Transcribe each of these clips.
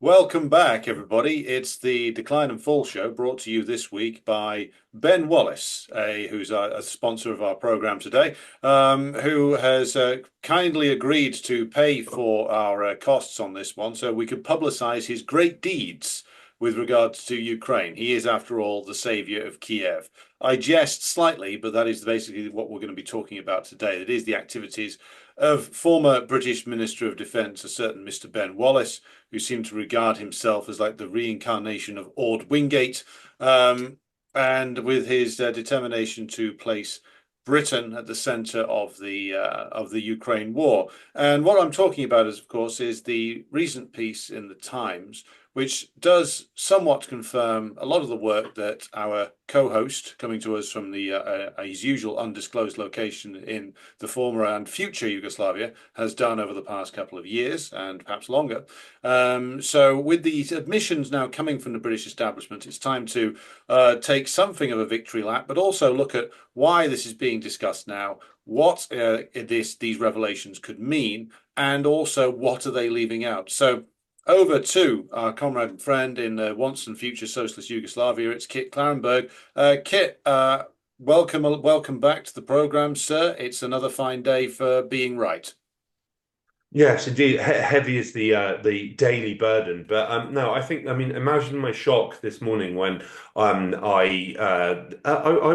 Welcome back, everybody. It's the Decline and Fall show brought to you this week by Ben Wallace, who's a sponsor of our program today, who has kindly agreed to pay for our costs on this one so we could publicize his great deeds with regards to Ukraine. He is, after all, the savior of Kiev. I jest slightly, but that is basically what we're going to be talking about today. It is the activities of former British Minister of Defence, a certain Mr. Ben Wallace, who seemed to regard himself as like the reincarnation of Ord Wingate, and with his determination to place Britain at the centre of the Ukraine war. And what I'm talking about, is, of course, is the recent piece in the Times, which does somewhat confirm a lot of the work that our co-host, coming to us from his usual undisclosed location in the former and future Yugoslavia, has done over the past couple of years and perhaps longer. So with these admissions now coming from the British establishment, it's time to take something of a victory lap, but also look at why this is being discussed now, what these revelations could mean, and also what are they leaving out. So over to our comrade and friend in once and future socialist Yugoslavia. It's Kit Clarenberg. Kit, welcome back to the program, sir. It's another fine day for being right. Yes, indeed. Heavy is the daily burden, but no, I mean, imagine my shock this morning when I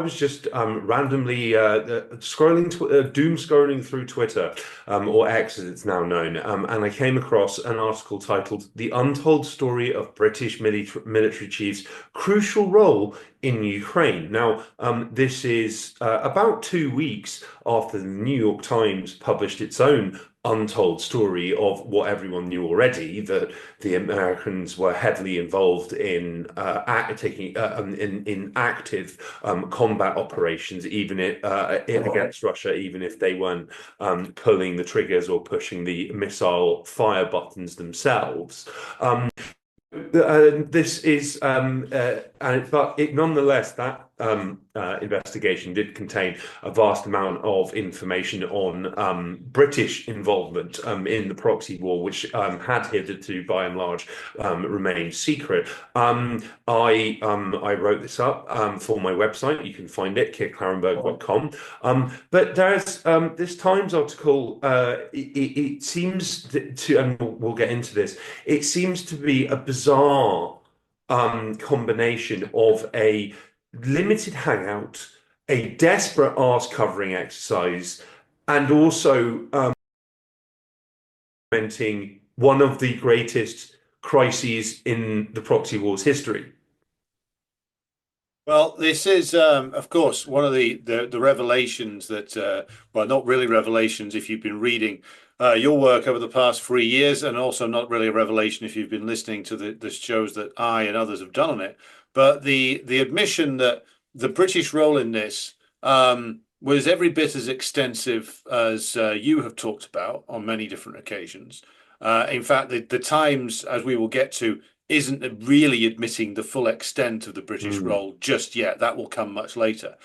was just randomly scrolling doom scrolling through Twitter, or X as it's now known, and I came across an article titled "The Untold Story of British Military Chiefs' Crucial Role in Ukraine." Now, this is about 2 weeks after the New York Times published its own untold story of what everyone knew already, that the Americans were heavily involved in in active combat operations, even against Russia, even if they weren't pulling the triggers or pushing the missile fire buttons themselves. This is, but nonetheless, that investigation did contain a vast amount of information on British involvement in the proxy war, which had hitherto, by and large, remained secret. I wrote this up for my website. You can find it, kitclarenberg.com. But there's this Times article. It seems to, and we'll get into this. It seems to be a bizarre combination of a limited hangout, a desperate arse covering exercise, and also documenting one of the greatest crises in the proxy war's history. Well, this is, of course, one of the revelations that, well, not really revelations if you've been reading your work over the past 3 years, and also not really a revelation if you've been listening to the shows that I and others have done on it. But the admission that the British role in this was every bit as extensive as you have talked about on many different occasions. In fact, the Times, as we will get to, isn't really admitting the full extent of the British Mm. role just yet. That will come much later.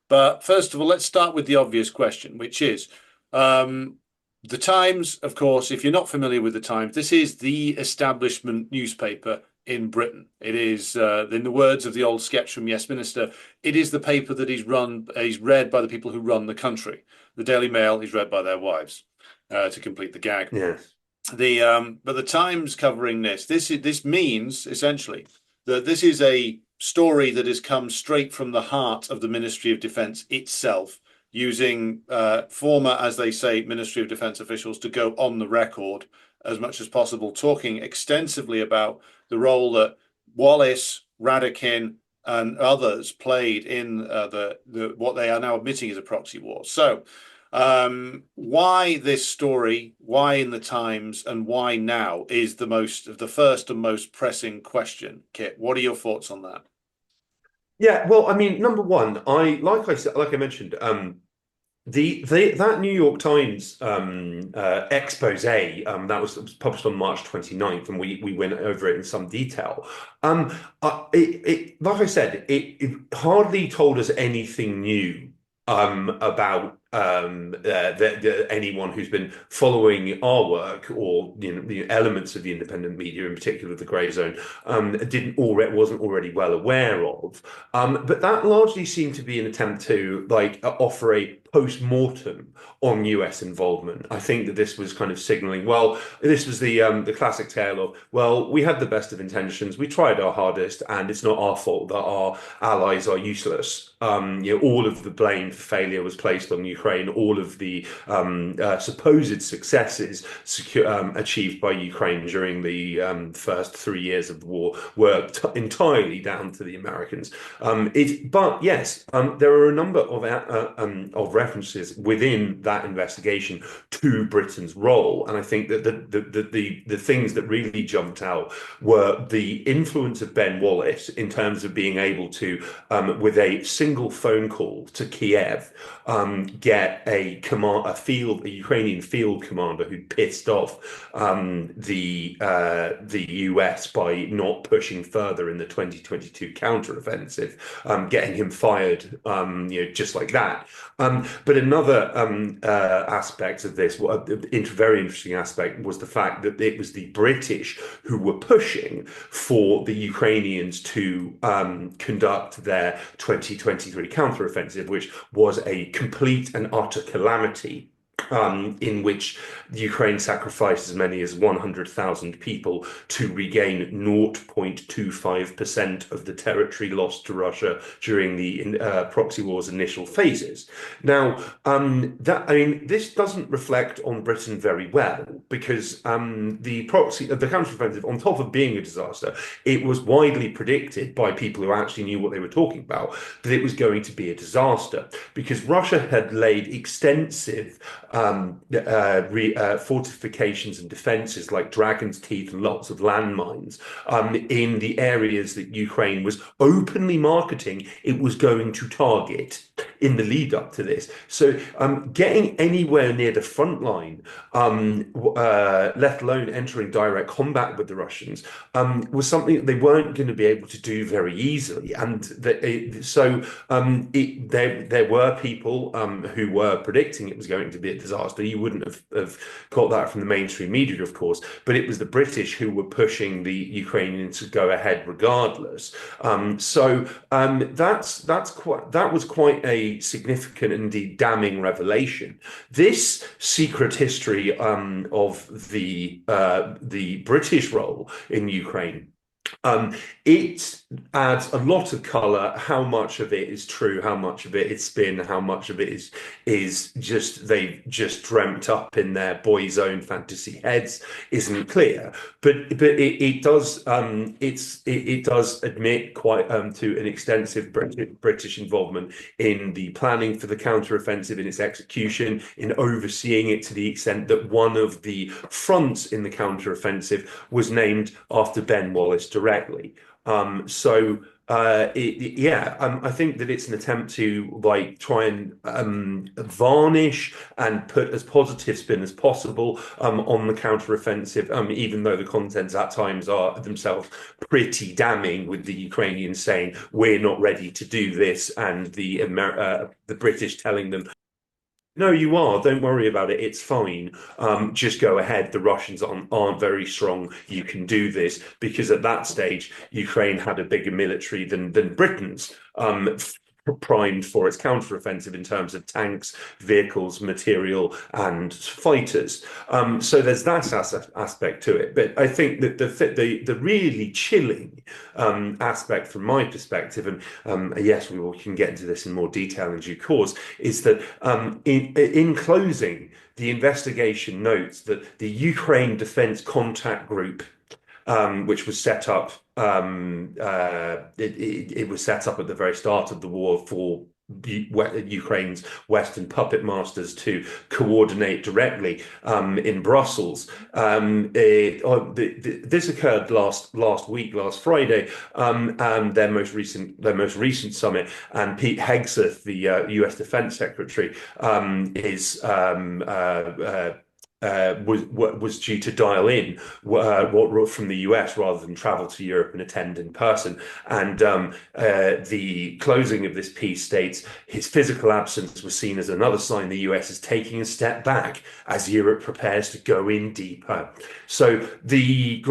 But first of all, let's start with the obvious question, which is the Times, of course, if you're not familiar with the Times, this is the establishment newspaper in Britain. It is, in the words of the old sketch from Yes Minister, it is the paper that is read by the people who run the country. The Daily Mail is read by their wives, to complete the gag. Yes. But the Times covering this means essentially that this is a story that has come straight from the heart of the Ministry of Defence itself, using former, as they say, Ministry of Defence officials to go on the record as much as possible, talking extensively about the role that Wallace, Radakin, and others played in the what they are now admitting is a proxy war. So why this story, why in the Times, and why now is the first and most pressing question. Kit, what are your thoughts on that? Yeah, well, I mean, number one, I said, like I mentioned, the that New York Times expose that was published on March 29th, and we went over it in some detail. Like I said, it hardly told us anything new about anyone who's been following our work, or the elements of the independent media, in particular the grey zone, didn't already wasn't already well aware of. But that largely seemed to be an attempt to offer a post-mortem on US involvement. I think that this was kind of signaling, well, this was the classic tale of, well, we had the best of intentions, we tried our hardest, and it's not our fault that our allies are useless. All of the blame for failure was placed on Ukraine. All of the supposed successes achieved by Ukraine during the first 3 years of the war were entirely down to the Americans. But yes, there are a number of references within that investigation to Britain's role, and I think that the things that really jumped out were the influence of Ben Wallace in terms of being able to, with a single phone call to Kiev, get a Ukrainian field commander who pissed off the US by not pushing further in the 2022 counteroffensive, getting him fired, just like that. But another aspect of this, very interesting aspect, was the fact that it was the British who were pushing for the Ukrainians to conduct their 2023 counteroffensive, which was a complete and utter calamity, in which Ukraine sacrificed as many as 100,000 people to regain 0.25% of the territory lost to Russia during the proxy war's initial phases. Now, this doesn't reflect on Britain very well, because the counteroffensive, on top of being a disaster, it was widely predicted by people who actually knew what they were talking about that it was going to be a disaster, because Russia had laid extensive fortifications and defenses like Dragon's Teeth and lots of landmines in the areas that Ukraine was openly marketing it was going to target in the lead up to this. So getting anywhere near the front line, let alone entering direct combat with the Russians, was something that they weren't going to be able to do very easily. And there were people who were predicting it was going to be a disaster. You wouldn't have got that from the mainstream media, of course, but it was the British who were pushing the Ukrainians to go ahead regardless. That was quite a significant, indeed damning revelation. This secret history of the British role in Ukraine, it adds a lot of color. How much of it is true, how much of it is spin, how much of it is just they've just dreamt up in their boys' own fantasy heads isn't clear. But it does admit quite to an extensive British involvement in the planning for the counteroffensive, in its execution, in overseeing it to the extent that one of the fronts in the counteroffensive was named after Ben Wallace directly. I think that it's an attempt to try and varnish and put as positive spin as possible on the counteroffensive, even though the contents at times are themselves pretty damning, with the Ukrainians saying we're not ready to do this, and the British telling them, no, you are. Don't worry about it. It's fine. Just go ahead. The Russians aren't very strong. You can do this, because at that stage, Ukraine had a bigger military than Britain's, primed for its counteroffensive in terms of tanks, vehicles, material, and fighters. So there's that aspect to it. But I think that the really chilling aspect from my perspective, and yes, we can get into this in more detail in due course, is that in closing, the investigation notes that the Ukraine Defense Contact Group, which was set up, it was set up at the very start of the war for Ukraine's Western puppet masters to coordinate directly in Brussels. This occurred last Friday, their most recent summit, and Pete Hegseth, the US Defense Secretary, is was due to dial in what from the US rather than travel to Europe and attend in person. And the closing of this piece states his physical absence was seen as another sign the US is taking a step back as Europe prepares to go in deeper. So the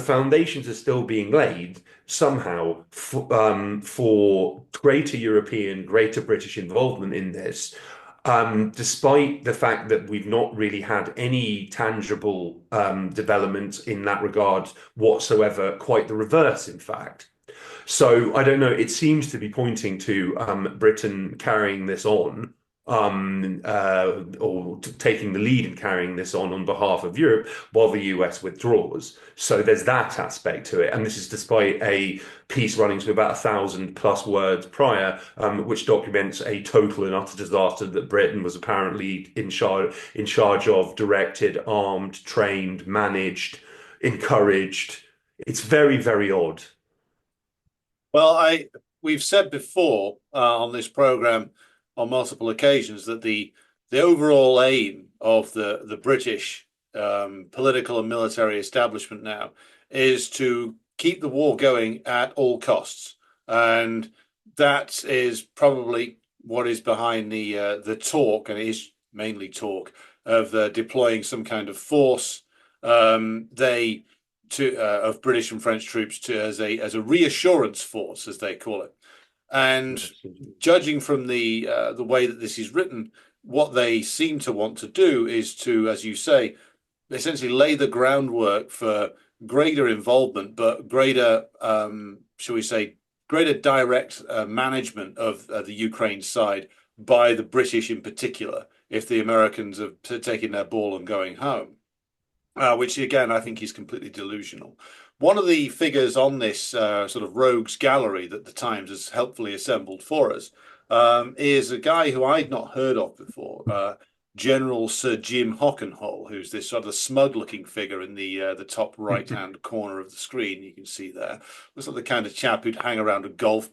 foundations are still being laid somehow for greater European, greater British involvement in this, despite the fact that we've not really had any tangible development in that regard whatsoever, quite the reverse, in fact. So I don't know. It seems to be pointing to Britain carrying this on, or taking the lead in carrying this on behalf of Europe, while the US withdraws. So there's that aspect to it, and this is despite a piece running to about 1,000+ words prior, which documents a total and utter disaster that Britain was apparently in charge of, directed, armed, trained, managed, encouraged. It's very, very odd. Well, we've said before on this program on multiple occasions that the overall aim of the British political and military establishment now is to keep the war going at all costs, and that is probably what is behind the talk, and it is mainly talk of deploying some kind of force. They to Of British and French troops to as a reassurance force, as they call it. And judging from the way that this is written, what they seem to want to do is to, as you say, essentially lay the groundwork for greater involvement, but greater, shall we say, greater direct management of the Ukraine side by the British in particular, if the Americans are taking their ball and going home, which again I think is completely delusional. One of the figures on this sort of rogues gallery that the Times has helpfully assembled for us is a guy who I'd not heard of before, General Sir Jim Hockenhull, who's this sort of smug-looking figure in the top right-hand corner of the screen. You can see there. Looks like the kind of chap who'd hang around a golf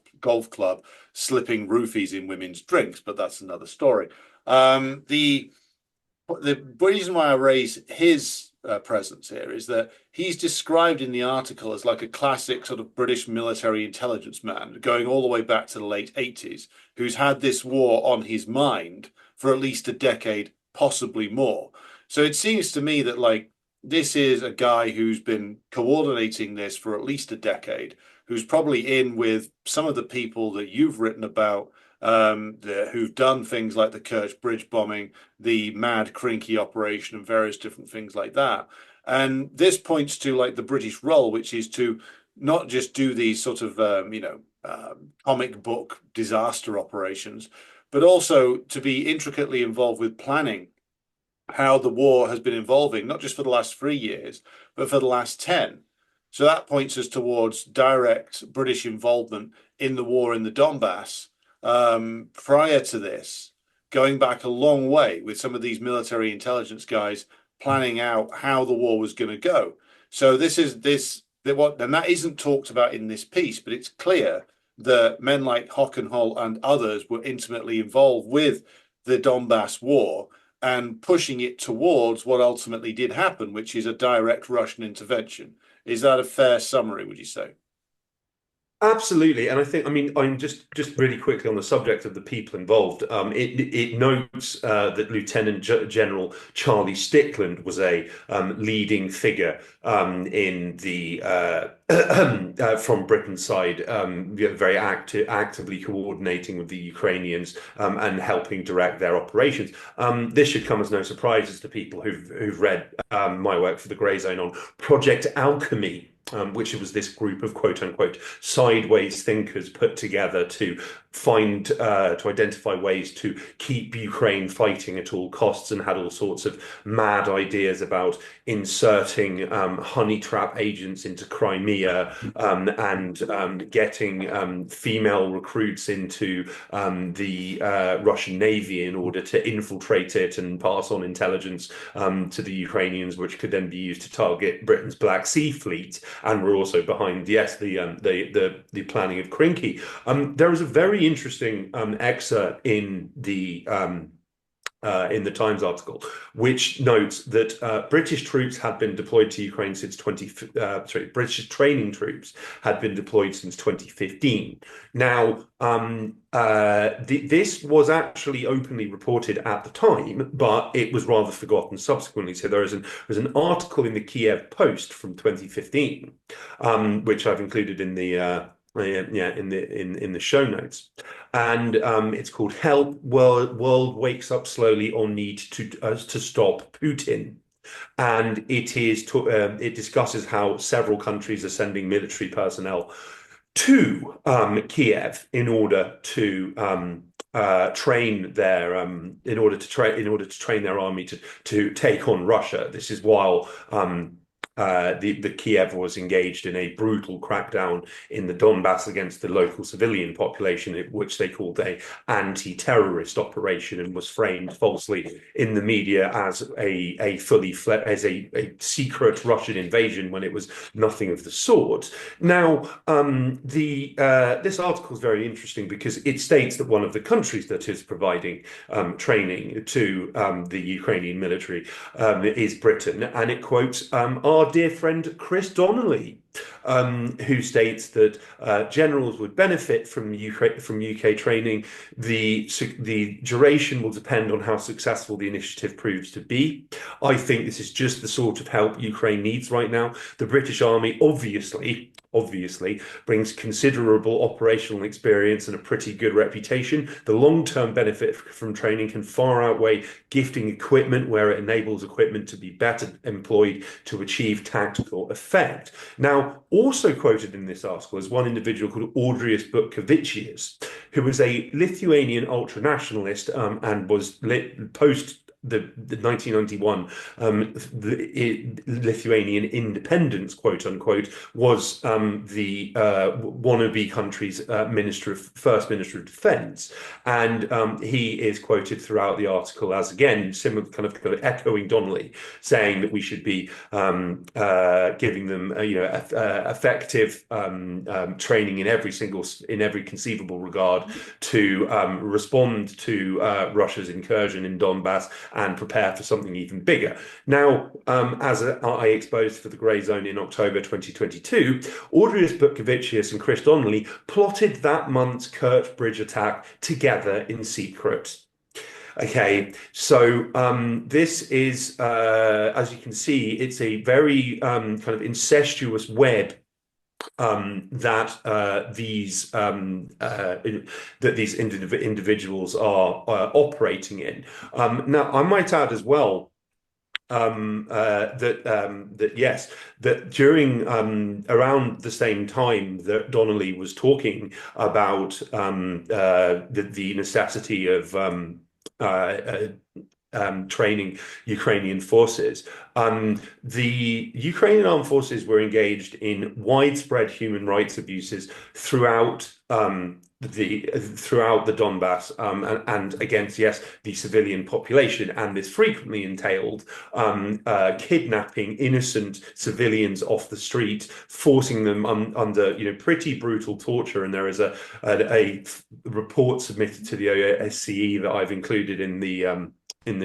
club, slipping roofies in women's drinks, but that's another story. The reason why I raise his presence here is that he's described in the article as like a classic sort of British military intelligence man, going all the way back to the late 80s, who's had this war on his mind for at least a decade, possibly more. So it seems to me that like this is a guy who's been coordinating this for at least a decade, who's probably in with some of the people that you've written about, who've done things like the Kerch Bridge bombing, the Mad Crinky operation, and various different things like that. And this points to like the British role, which is to not just do these sort of comic book disaster operations, but also to be intricately involved with planning how the war has been evolving, not just for the last 3 years, but for the last 10. So that points us towards direct British involvement in the war in the Donbas prior to this, going back a long way with some of these military intelligence guys planning out how the war was going to go. So and that isn't talked about in this piece, but it's clear that men like Hockenhull and others were intimately involved with the Donbass war and pushing it towards what ultimately did happen, which is a direct Russian intervention. Is that a fair summary, would you say? Absolutely, and I mean, I'm just really quickly on the subject of the people involved. It notes that Lieutenant General Charlie Stickland was a leading figure in the from Britain's side, very actively coordinating with the Ukrainians and helping direct their operations. This should come as no surprises to people who've read my work for the Grey Zone on Project Alchemy. Which was this group of quote unquote sideways thinkers put together to identify ways to keep Ukraine fighting at all costs, and had all sorts of mad ideas about inserting honey trap agents into Crimea, and getting female recruits into the Russian Navy in order to infiltrate it and pass on intelligence to the Ukrainians, which could then be used to target Britain's Black Sea Fleet. And we're also behind, yes, the planning of Krinky. There is a very interesting excerpt in the in the Times article, which notes that British troops had been deployed to Ukraine since British training troops had been deployed since 2015. Now, this was actually openly reported at the time, but it was rather forgotten subsequently. So there's an article in the Kiev Post from 2015, which I've included in the in the show notes, and it's called "Help: World Wakes Up Slowly on Need to Stop Putin." And it discusses how several countries are sending military personnel to Kiev in order to train their in order to train their army to take on Russia. This is while the Kiev was engaged in a brutal crackdown in the Donbas against the local civilian population, which they called a anti-terrorist operation, and was framed falsely in the media as a secret Russian invasion when it was nothing of the sort. Now, this article is very interesting because it states that one of the countries that is providing training to the Ukrainian military is Britain, and it quotes our dear friend Chris Donnelly, who states that generals would benefit from UK training. The duration will depend on how successful the initiative proves to be. I think this is just the sort of help Ukraine needs right now. The British Army obviously brings considerable operational experience and a pretty good reputation. The long-term benefit from training can far outweigh gifting equipment where it enables equipment to be better employed to achieve tactical effect. Now, also quoted in this article is one individual called Audrius Butkevičius, who was a Lithuanian ultranationalist and was post the 1991 Lithuanian independence, quote unquote, was the wannabe country's first minister of defense, and he is quoted throughout the article as, again, similar kind of echoing Donnelly, saying that we should be giving them effective training in every conceivable regard to respond to Russia's incursion in Donbas and prepare for something even bigger. Now, as I exposed for the Grey Zone in October 2022, Audrius Butkevičius and Chris Donnelly plotted that month's Kerch Bridge attack together in secret. Okay, so this is, as you can see, it's a very kind of incestuous web that these individuals are operating in. Now, I might add as well that during around the same time that Donnelly was talking about the necessity of training Ukrainian forces. The Ukrainian armed forces were engaged in widespread human rights abuses throughout the Donbas and against, yes, the civilian population, and this frequently entailed kidnapping innocent civilians off the street, forcing them under pretty brutal torture. And there is a report submitted to the OSCE that I've included in the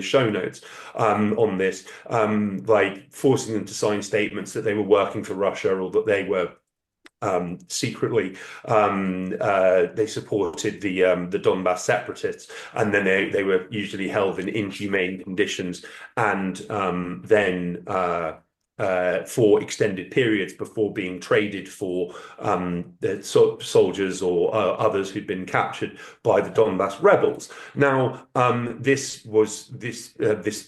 show notes on this, like forcing them to sign statements that they were working for Russia, or that they were secretly they supported the Donbas separatists, and then they were usually held in inhumane conditions, and then for extended periods before being traded for soldiers or others who'd been captured by the Donbas rebels. Now, this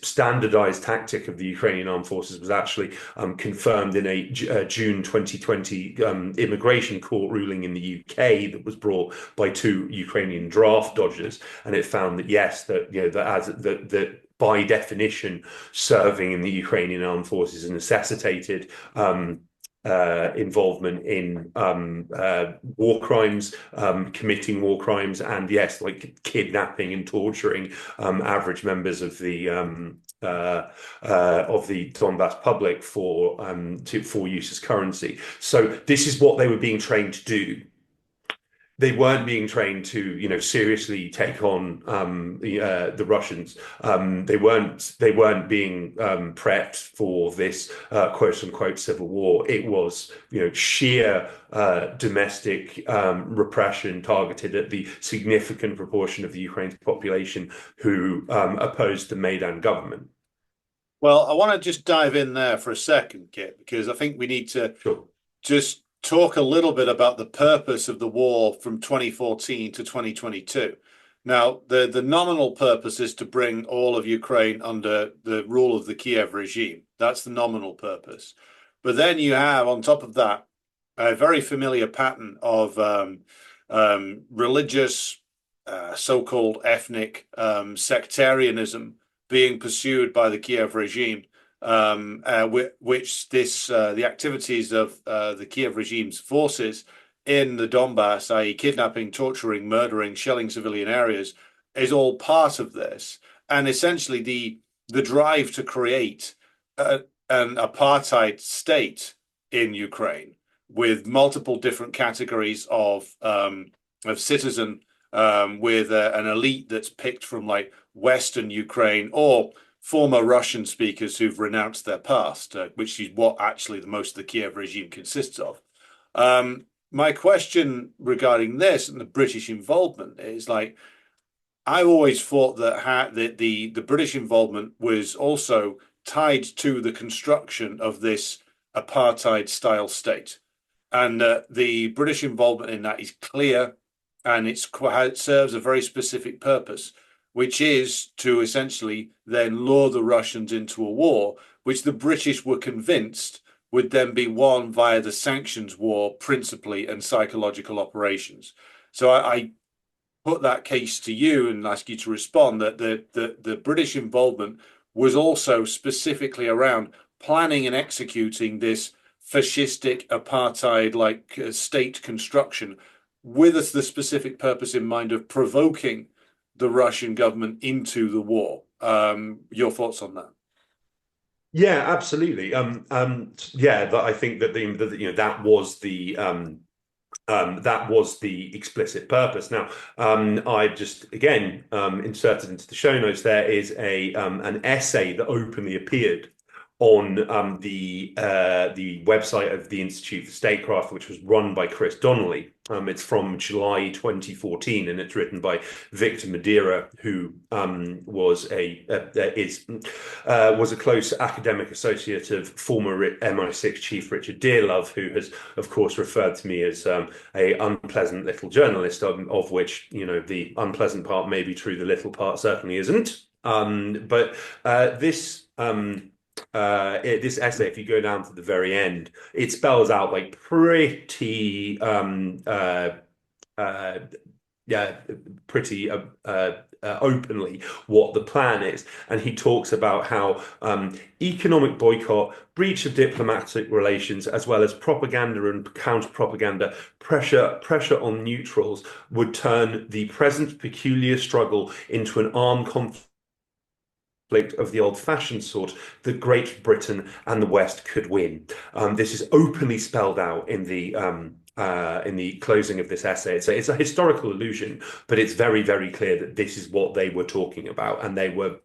standardized tactic of the Ukrainian armed forces was actually confirmed in a June 2020 immigration court ruling in the UK that was brought by two Ukrainian draft dodgers, and it found that yes, that by definition, serving in the Ukrainian armed forces necessitated involvement in war crimes, committing war crimes, and yes, like kidnapping and torturing average members of the Donbas public for use as currency. So this is what they were being trained to do. they weren't being trained to, seriously take on the Russians. They weren't being prepped for this quote unquote civil war. It was, sheer domestic repression targeted at the significant proportion of the Ukraine's population who opposed the Maidan government. Well, I want to just dive in there for a second, Kit, because I think we need to Sure. just talk a little bit about the purpose of the war from 2014 to 2022. Now, the nominal purpose is to bring all of Ukraine under the rule of the Kiev regime. That's the nominal purpose. But then you have, on top of that, a very familiar pattern of religious, so-called ethnic sectarianism being pursued by the Kiev regime, which the activities of the Kiev regime's forces in the Donbas, i.e., kidnapping, torturing, murdering, shelling civilian areas, is all part of this. And essentially, the drive to create an apartheid state in Ukraine with multiple different categories of citizen, with an elite that's picked from like Western Ukraine or former Russian speakers who've renounced their past, which is what actually the most of the Kiev regime consists of. My question regarding this and the British involvement is like, I've always thought that the British involvement was also tied to the construction of this apartheid style state. And the British involvement in that is clear, and it serves a very specific purpose, which is to essentially then lure the Russians into a war, which the British were convinced would then be won via the sanctions war, principally, and psychological operations. So I put that case to you and ask you to respond that the British involvement was also specifically around planning and executing this fascistic apartheid-like state construction with the specific purpose in mind of provoking the Russian government into the war. Your thoughts on that? Yeah, absolutely. Yeah, I think that that was the explicit purpose. Now, I just again inserted into the show notes there is a an essay that openly appeared on the website of the Institute for Statecraft, which was run by Chris Donnelly. It's from July 2014, and it's written by Victor Madeira, who was a close academic associate of former MI6 chief Richard Dearlove, who has, of course, referred to me as a unpleasant little journalist, of which the unpleasant part may be true, the little part certainly isn't. But this essay, if you go down to the very end, it spells out like pretty yeah, pretty openly what the plan is. And he talks about how economic boycott, breach of diplomatic relations, as well as propaganda and counter-propaganda, pressure on neutrals would turn the present peculiar struggle into an armed conflict of the old-fashioned sort that Great Britain and the West could win. This is openly spelled out in the closing of this essay. It's a historical allusion, but it's very, very clear that this is what they were talking about, and they were.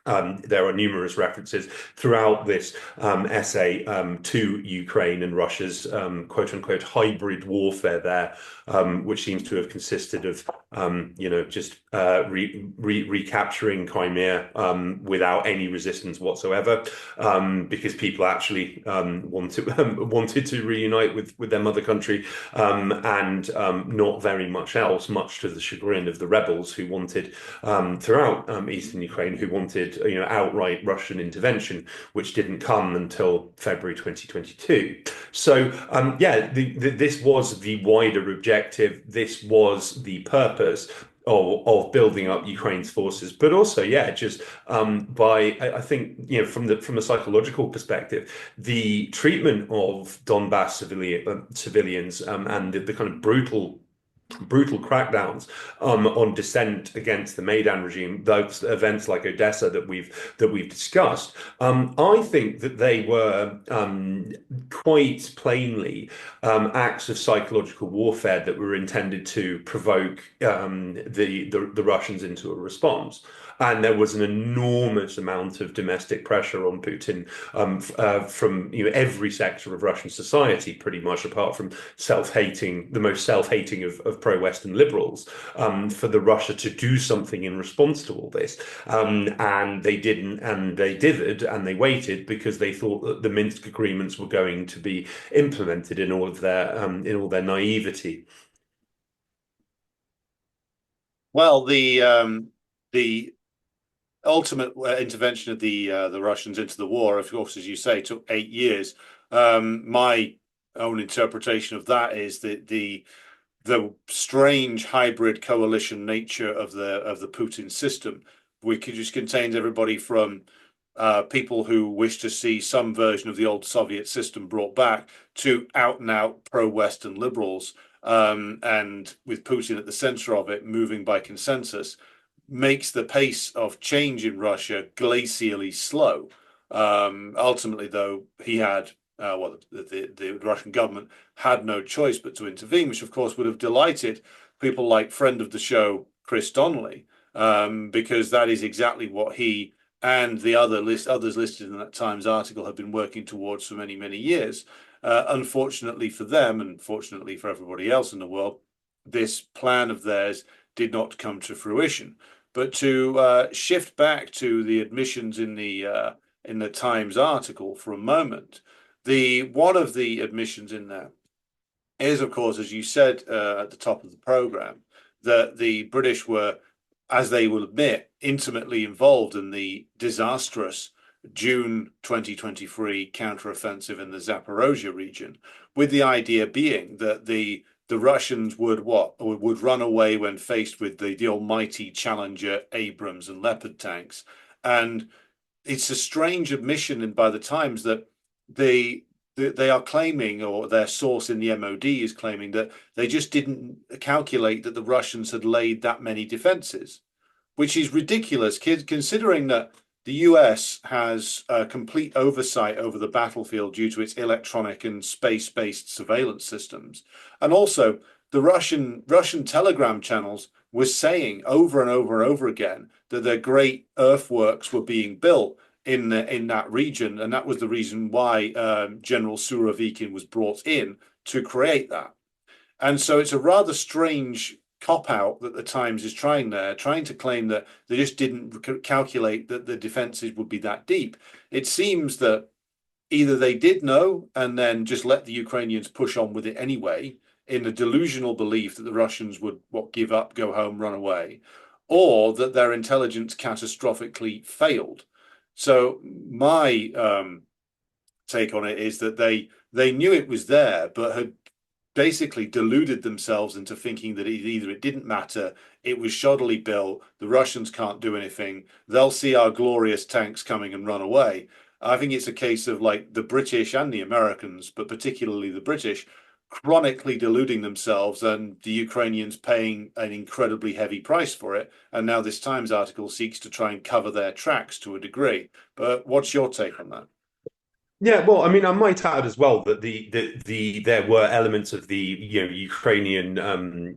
There are numerous references throughout this essay to Ukraine and Russia's quote unquote hybrid warfare there, which seems to have consisted of just recapturing Crimea without any resistance whatsoever, because people actually wanted to reunite with their mother country, and not very much else, much to the chagrin of the rebels who wanted throughout eastern Ukraine, who wanted outright Russian intervention, which didn't come until February 2022. So this was the wider objective. This was the purpose of building up Ukraine's forces, but also, just I think from a psychological perspective, the treatment of Donbas civilians and the kind of brutal brutal crackdowns on dissent against the Maidan regime, those events like Odessa that we've discussed. I think that they were quite plainly acts of psychological warfare that were intended to provoke the Russians into a response. And there was an enormous amount of domestic pressure on Putin from every sector of Russian society, pretty much, apart from the most self-hating of pro-Western liberals, for the Russia to do something in response to all this. And they didn't, and they dithered, and they waited because they thought that the Minsk agreements were going to be implemented in all their naivety. Well, the ultimate intervention of the Russians into the war, of course, as you say, took 8 years. My own interpretation of that is that the strange hybrid coalition nature of the Putin system, which just contains everybody from people who wish to see some version of the old Soviet system brought back to out and out pro-Western liberals, and with Putin at the center of it, moving by consensus, makes the pace of change in Russia glacially slow. Ultimately, though, he had the Russian government had no choice but to intervene, which of course would have delighted people like friend of the show Chris Donnelly, because that is exactly what he and the others listed in that Times article have been working towards for many, many years. Unfortunately for them, and fortunately for everybody else in the world, this plan of theirs did not come to fruition. But to shift back to the admissions in the Times article for a moment, the one of the admissions in there is, of course, as you said at the top of the program, that the British were, as they will admit, intimately involved in the disastrous June 2023 counteroffensive in the Zaporozhye region, with the idea being that the Russians would run away when faced with the almighty Challenger, Abrams, and Leopard tanks. And it's a strange admission by the Times that they are claiming, or their source in the MOD is claiming, that they just didn't calculate that the Russians had laid that many defenses, which is ridiculous, considering that the US has complete oversight over the battlefield due to its electronic and space-based surveillance systems. And also, the Russian telegram channels were saying over and over and over again that their great earthworks were being built in that region, and that was the reason why General Surovikin was brought in to create that. And so it's a rather strange cop out that the Times is trying to claim that they just didn't calculate that the defenses would be that deep. It seems that either they did know and then just let the Ukrainians push on with it anyway, in the delusional belief that the Russians would give up, go home, run away, or that their intelligence catastrophically failed. So my take on it is that they knew it was there, but had basically deluded themselves into thinking that either it didn't matter, it was shoddily built, the Russians can't do anything, they'll see our glorious tanks coming and run away. I think it's a case of like the British and the Americans, but particularly the British, chronically deluding themselves, and the Ukrainians paying an incredibly heavy price for it. And now this Times article seeks to try and cover their tracks to a degree. But what's your take on that? Yeah, well, I mean, I might add as well that there were elements of the Ukrainian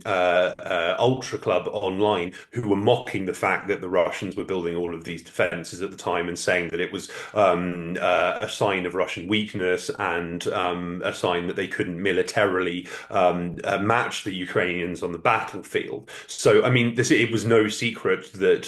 ultra club online who were mocking the fact that the Russians were building all of these defenses at the time and saying that it was a sign of Russian weakness and a sign that they couldn't militarily match the Ukrainians on the battlefield. So, I mean, it was no secret that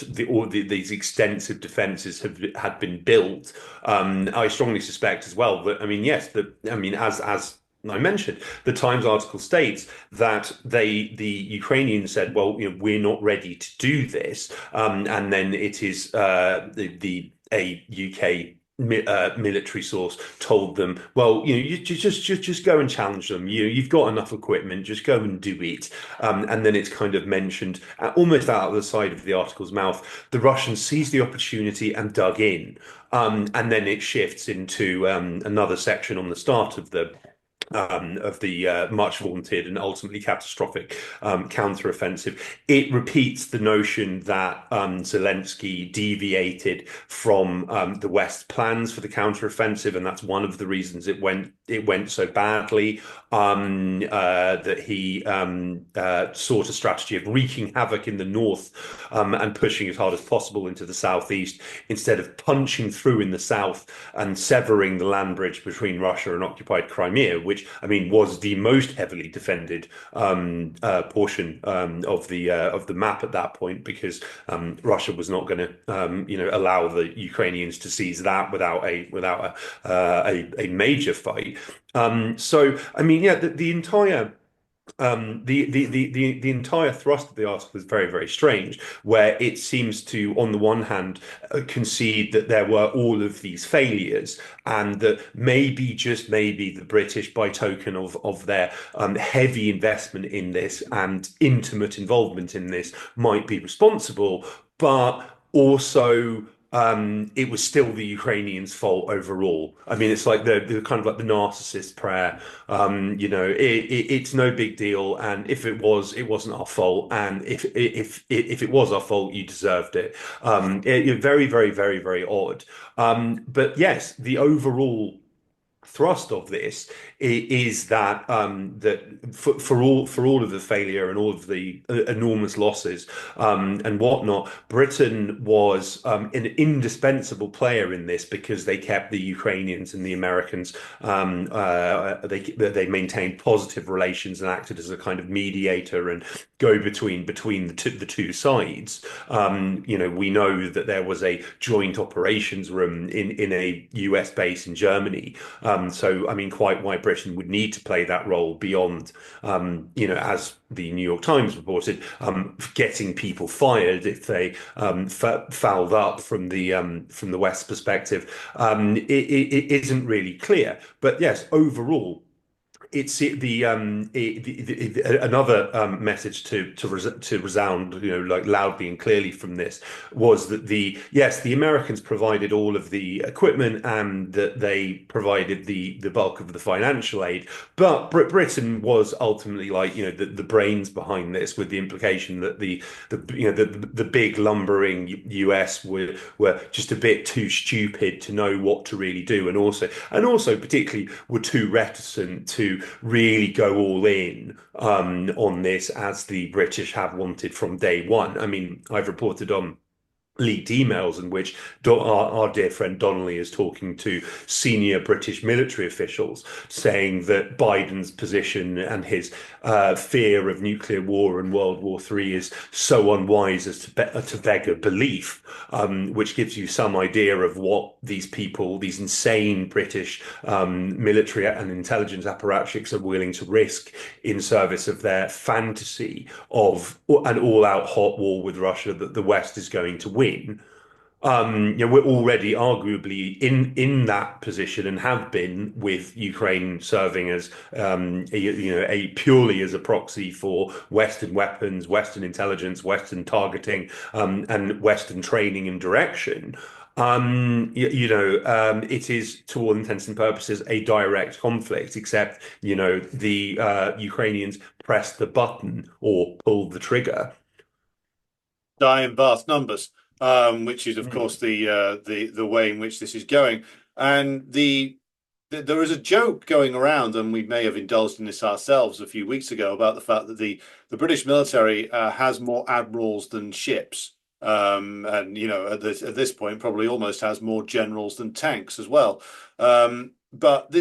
these extensive defenses had been built. I strongly suspect as well that, I mean, yes, as I mentioned, the Times article states that the Ukrainians said, well, we're not ready to do this, and then it is a UK military source told them, well, you just go and challenge them. You've got enough equipment, just go and do it. And then it's kind of mentioned almost out of the side of the article's mouth. The Russians seized the opportunity and dug in. And then it shifts into another section on the start of of the much vaunted and ultimately catastrophic counteroffensive. It repeats the notion that Zelensky deviated from the West's plans for the counteroffensive, and that's one of the reasons it went so badly. That he sought a strategy of wreaking havoc in the north and pushing as hard as possible into the southeast instead of punching through in the south and severing the land bridge between Russia and occupied Crimea, which I mean was the most heavily defended portion of the map at that point, because Russia was not going to allow the Ukrainians to seize that without a major fight. So I mean, yeah, the entire the entire thrust of the article is very, very strange, where it seems to, on the one hand, concede that there were all of these failures, and that maybe, just maybe, the British, by token of their heavy investment in this and intimate involvement in this, might be responsible, but also it was still the Ukrainians' fault overall. I mean, it's like the kind of like the narcissist prayer. It's no big deal, and if it was, it wasn't our fault, and if it was our fault, you deserved it. Very, very, very, very odd. But yes, the overall thrust of this is that for all of the failure and all of the enormous losses and whatnot, Britain was an indispensable player in this, because they kept the Ukrainians and the Americans. They maintained positive relations and acted as a kind of mediator and go between the two sides. We know that there was a joint operations room in a US base in Germany. So, I mean, quite why Britain would need to play that role beyond, as the New York Times reported, getting people fired if they fouled up from the West perspective, it isn't really clear. But yes, overall, it's another message to resound, like loudly and clearly from this, was that the Americans provided all of the equipment and that they provided the bulk of the financial aid, but Britain was ultimately, like, the brains behind this, with the implication that the big lumbering US were just a bit too stupid to know what to really do, and also particularly were too reticent to really go all in on this, as the British have wanted from day one. I mean, I've reported on leaked emails in which our dear friend Donnelly is talking to senior British military officials, saying that Biden's position and his fear of nuclear war and World War III is so unwise as to beg a belief, which gives you some idea of what these people, these insane British military and intelligence apparatchiks, are willing to risk in service of their fantasy of an all-out hot war with Russia that the West is going to win. We're already arguably in that position, and have been, with Ukraine serving as a purely as a proxy for Western weapons, Western intelligence, Western targeting, and Western training and direction. It is, to all intents and purposes, a direct conflict, except the Ukrainians pressed the button or pulled the trigger. Die in vast numbers, which is, of Mm. course, the way in which this is going. And there is a joke going around, and we may have indulged in this ourselves a few weeks ago, about the fact that the British military has more admirals than ships. And at this point, probably almost has more generals than tanks as well. But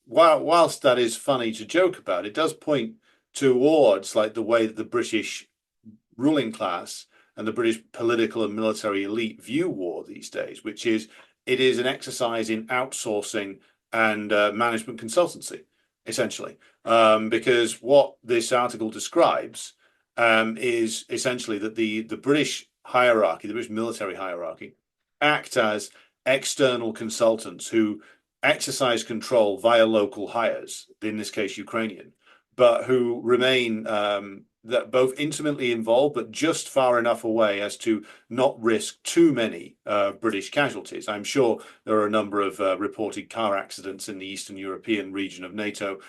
whilst that is funny to joke about, it does point towards, like, the way that the British ruling class and the British political and military elite view war these days, which is, it is an exercise in outsourcing and management consultancy, essentially. Because what this article describes is essentially that the British hierarchy, the British military hierarchy, act as external consultants who exercise control via local hires, in this case Ukrainian, but who remain that both intimately involved, but just far enough away as to not risk too many British casualties. I'm sure there are a number of reported car accidents in the Eastern European region of NATO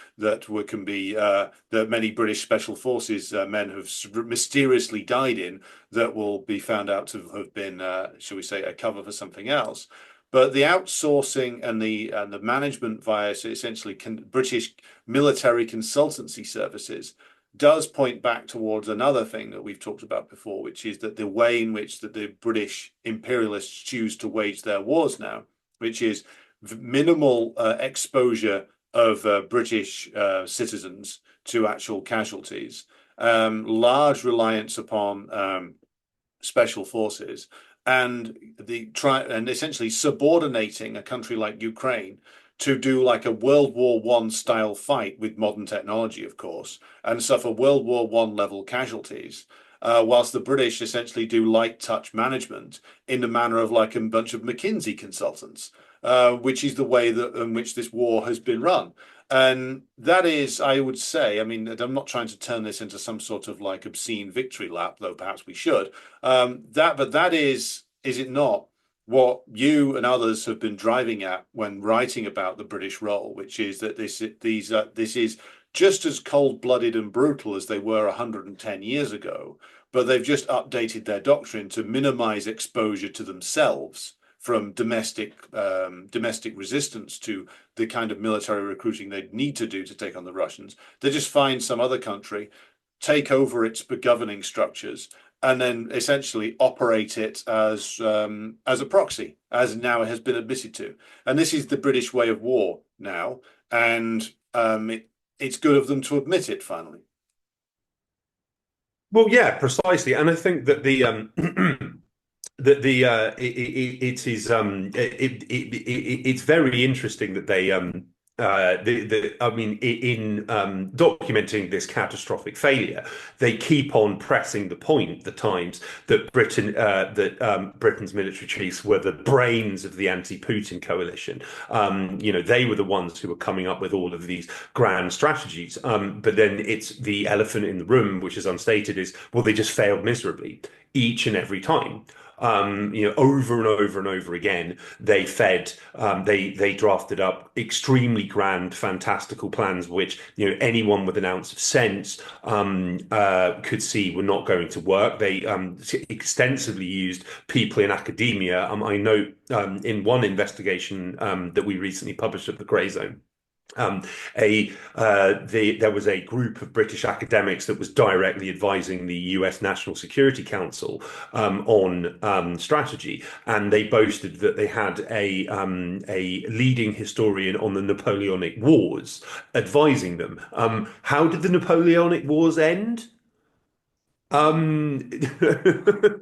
can be that many British Special Forces men have mysteriously died in, that will be found out to have been, shall we say, a cover for something else. But the outsourcing and the management via, so essentially British military consultancy services, does point back towards another thing that we've talked about before, which is that the way in which that the British imperialists choose to wage their wars now, which is minimal exposure of British citizens to actual casualties, large reliance upon special forces, and essentially subordinating a country like Ukraine to do like a World War One style fight with modern technology, of course, and suffer World War One level casualties, whilst the British essentially do light touch management in the manner of like a bunch of McKinsey consultants, which is the way that in which this war has been run. And that is, I would say, I mean, I'm not trying to turn this into some sort of like obscene victory lap, though perhaps we should. But that is it not what you and others have been driving at when writing about the British role, which is that this is just as cold-blooded and brutal as they were 110 years ago, but they've just updated their doctrine to minimize exposure to themselves from domestic resistance to the kind of military recruiting they'd need to do to take on the Russians. They just find some other country, take over its governing structures, and then essentially operate it as a proxy, as now it has been admitted to. And this is the British way of war now, and it's good of them to admit it finally. Well, yeah, precisely. And I think that it's very interesting that they I mean, in documenting this catastrophic failure, they keep on pressing the point, the Times, that Britain's military chiefs were the brains of the anti-Putin coalition. They were the ones who were coming up with all of these grand strategies. But then it's the elephant in the room, which is unstated, is, well, they just failed miserably each and every time. Over and over and over again, they drafted up extremely grand, fantastical plans, which anyone with an ounce of sense could see were not going to work. They extensively used people in academia. I know in one investigation that we recently published at the Grey Zone. There was a group of British academics that was directly advising the US National Security Council on strategy, and they boasted that they had a leading historian on the Napoleonic Wars advising them. How did the Napoleonic Wars end? Um,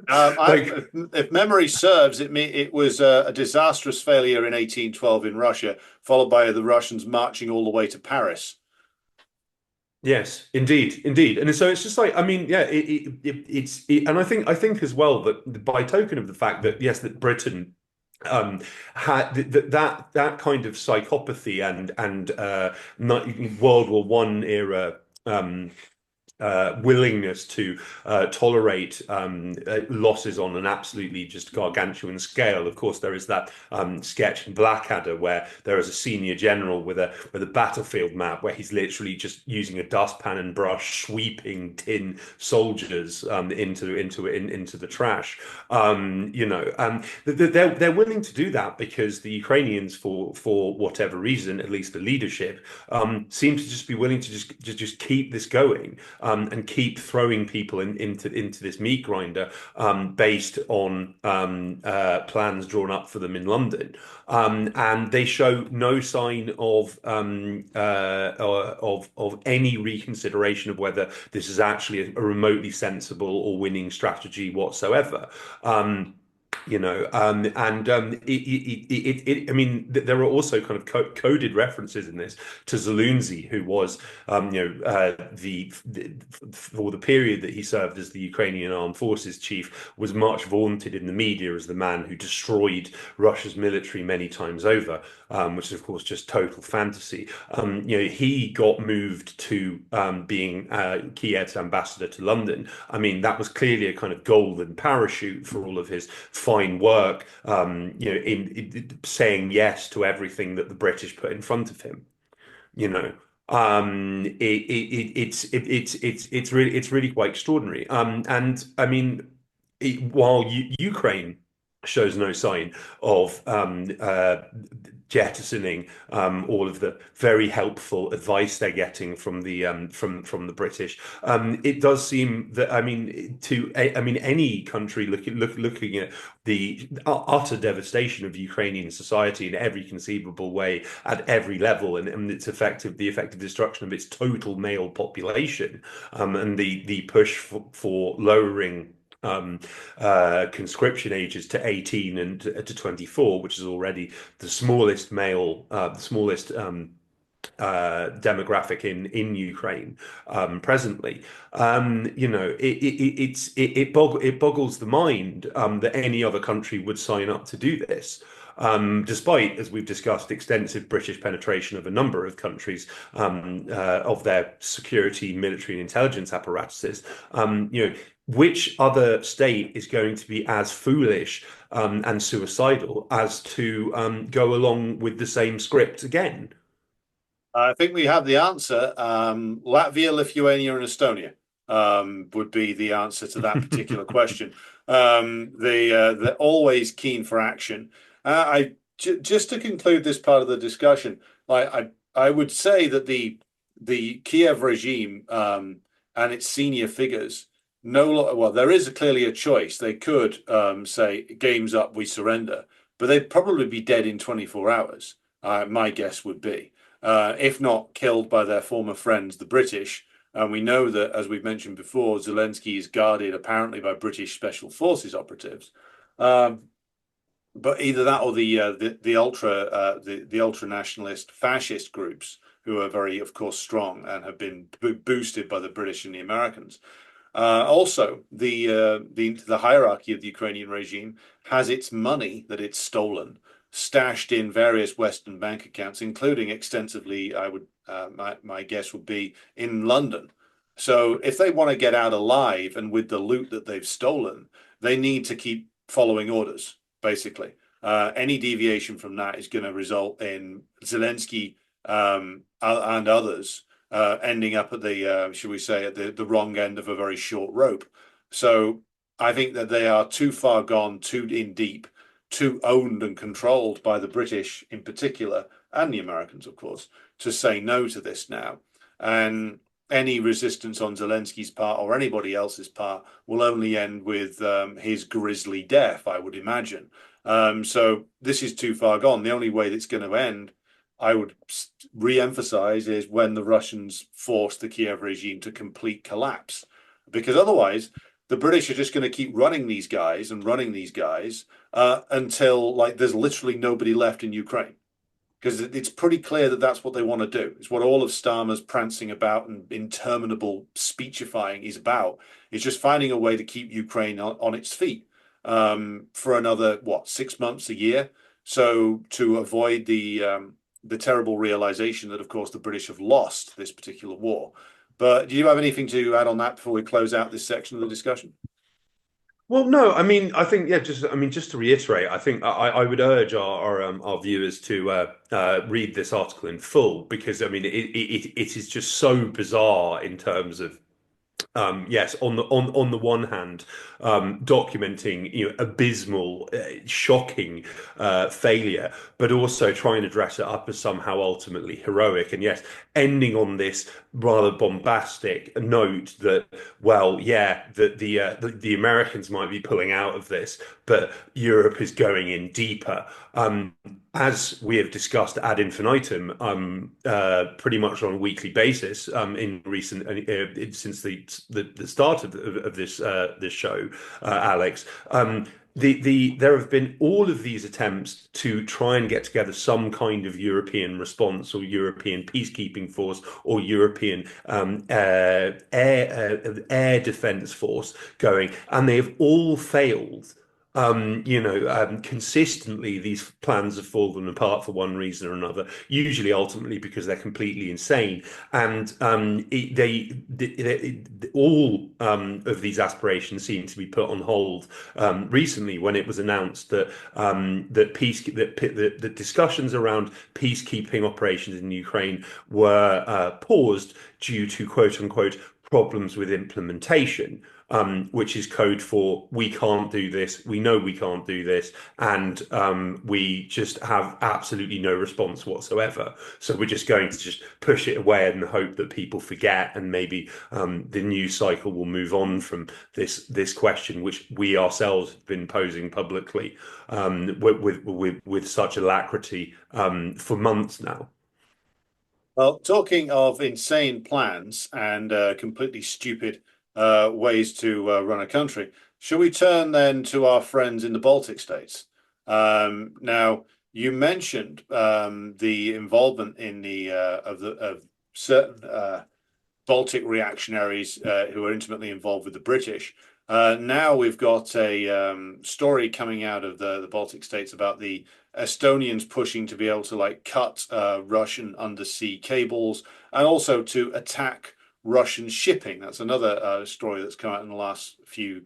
like If memory serves, it was a disastrous failure in 1812 in Russia, followed by the Russians marching all the way to Paris. Yes, indeed, indeed, and so it's just like, I mean, yeah, and I think as well that by token of the fact that, yes, that Britain had that kind of psychopathy and World War One era willingness to tolerate losses on an absolutely just gargantuan scale. Of course, there is that sketch in Blackadder where there is a senior general with a battlefield map where he's literally just using a dustpan and brush sweeping tin soldiers into the trash. They're willing to do that because the Ukrainians, for whatever reason, at least the leadership, seem to just be willing to just keep this going. And keep throwing people into this meat grinder based on plans drawn up for them in London, and they show no sign of any reconsideration of whether this is actually a remotely sensible or winning strategy whatsoever. I mean, there are also kind of coded references in this to Zelensky, who was, for the period that he served as the Ukrainian Armed Forces chief, was much vaunted in the media as the man who destroyed Russia's military many times over, which is, of course, just total fantasy. He got moved to being Kiev's ambassador to London. I mean, that was clearly a kind of golden parachute for all of his fine work, in saying yes to everything that the British put in front of him. You know, it's really quite extraordinary. And I mean, while Ukraine shows no sign of jettisoning all of the very helpful advice they're getting from the British. It does seem that I mean any country looking at the utter devastation of Ukrainian society in every conceivable way at every level, and the effective destruction of its total male population, and the push for lowering conscription ages to 18 and to 24, which is already the smallest demographic in Ukraine presently. It boggles the mind that any other country would sign up to do this. Despite, as we've discussed, extensive British penetration of a number of countries of their security, military, and intelligence apparatuses, which other state is going to be as foolish and suicidal as to go along with the same script again? I think we have the answer. Latvia, Lithuania, and Estonia would be the answer to that particular question. They're always keen for action. Just to conclude this part of the discussion, I would say that the Kiev regime and its senior figures well, there is clearly a choice. They could say, "Game's up, we surrender," but they'd probably be dead in 24 hours. My guess would be if not killed by their former friends, the British. And we know that, as we've mentioned before, Zelensky is guarded apparently by British Special Forces operatives. But either that or the ultra nationalist fascist groups, who are very, of course, strong and have been boosted by the British and the Americans. Also, the hierarchy of the Ukrainian regime has its money that it's stolen stashed in various Western bank accounts, including extensively, my guess would be in London. So if they want to get out alive and with the loot that they've stolen, they need to keep following orders, basically. Any deviation from that is going to result in Zelensky and others ending up at should we say, at the wrong end of a very short rope. So I think that they are too far gone, too in deep, too owned and controlled by the British in particular, and the Americans, of course, to say no to this now. And any resistance on Zelensky's part or anybody else's part will only end with his grisly death, I would imagine. So this is too far gone. The only way that's going to end, I would re-emphasize, is when the Russians force the Kiev regime to complete collapse. Because otherwise, the British are just going to keep running these guys until there's literally nobody left in Ukraine. Because it's pretty clear that that's what they want to do. It's what all of Starmer's prancing about and interminable speechifying is about. It's just finding a way to keep Ukraine on its feet for another, 6 months, a year. So to avoid the terrible realization that, of course, the British have lost this particular war. But do you have anything to add on that before we close out this section of the discussion? Well, no, I mean, I think, yeah, just to reiterate, I think I would urge our viewers to read this article in full, because I mean it is just so bizarre in terms of yes, on the one hand, documenting abysmal, shocking failure, but also trying to dress it up as somehow ultimately heroic, and yes, ending on this rather bombastic note that, well, yeah, that the Americans might be pulling out of this, but Europe is going in deeper. As we have discussed ad infinitum, pretty much on a weekly basis, in recent since the start of this show, Alex, there have been all of these attempts to try and get together some kind of European response or European peacekeeping force or European air defense force going, and they have all failed. Consistently, these plans have fallen apart for one reason or another, usually ultimately because they're completely insane. And all of these aspirations seem to be put on hold recently when it was announced that that discussions around peacekeeping operations in Ukraine were paused due to quote unquote problems with implementation. Which is code for we can't do this, we know we can't do this, and we just have absolutely no response whatsoever. So we're just going to just push it away and hope that people forget, and maybe the news cycle will move on from this question, which we ourselves have been posing publicly with such alacrity for months now. Well, talking of insane plans and completely stupid ways to run a country, shall we turn then to our friends in the Baltic states? Now, you mentioned the involvement in the of certain Baltic reactionaries who are intimately involved with the British. Now we've got a story coming out of the Baltic states about the Estonians pushing to be able to like cut Russian undersea cables and also to attack Russian shipping. That's another story that's come out in the last few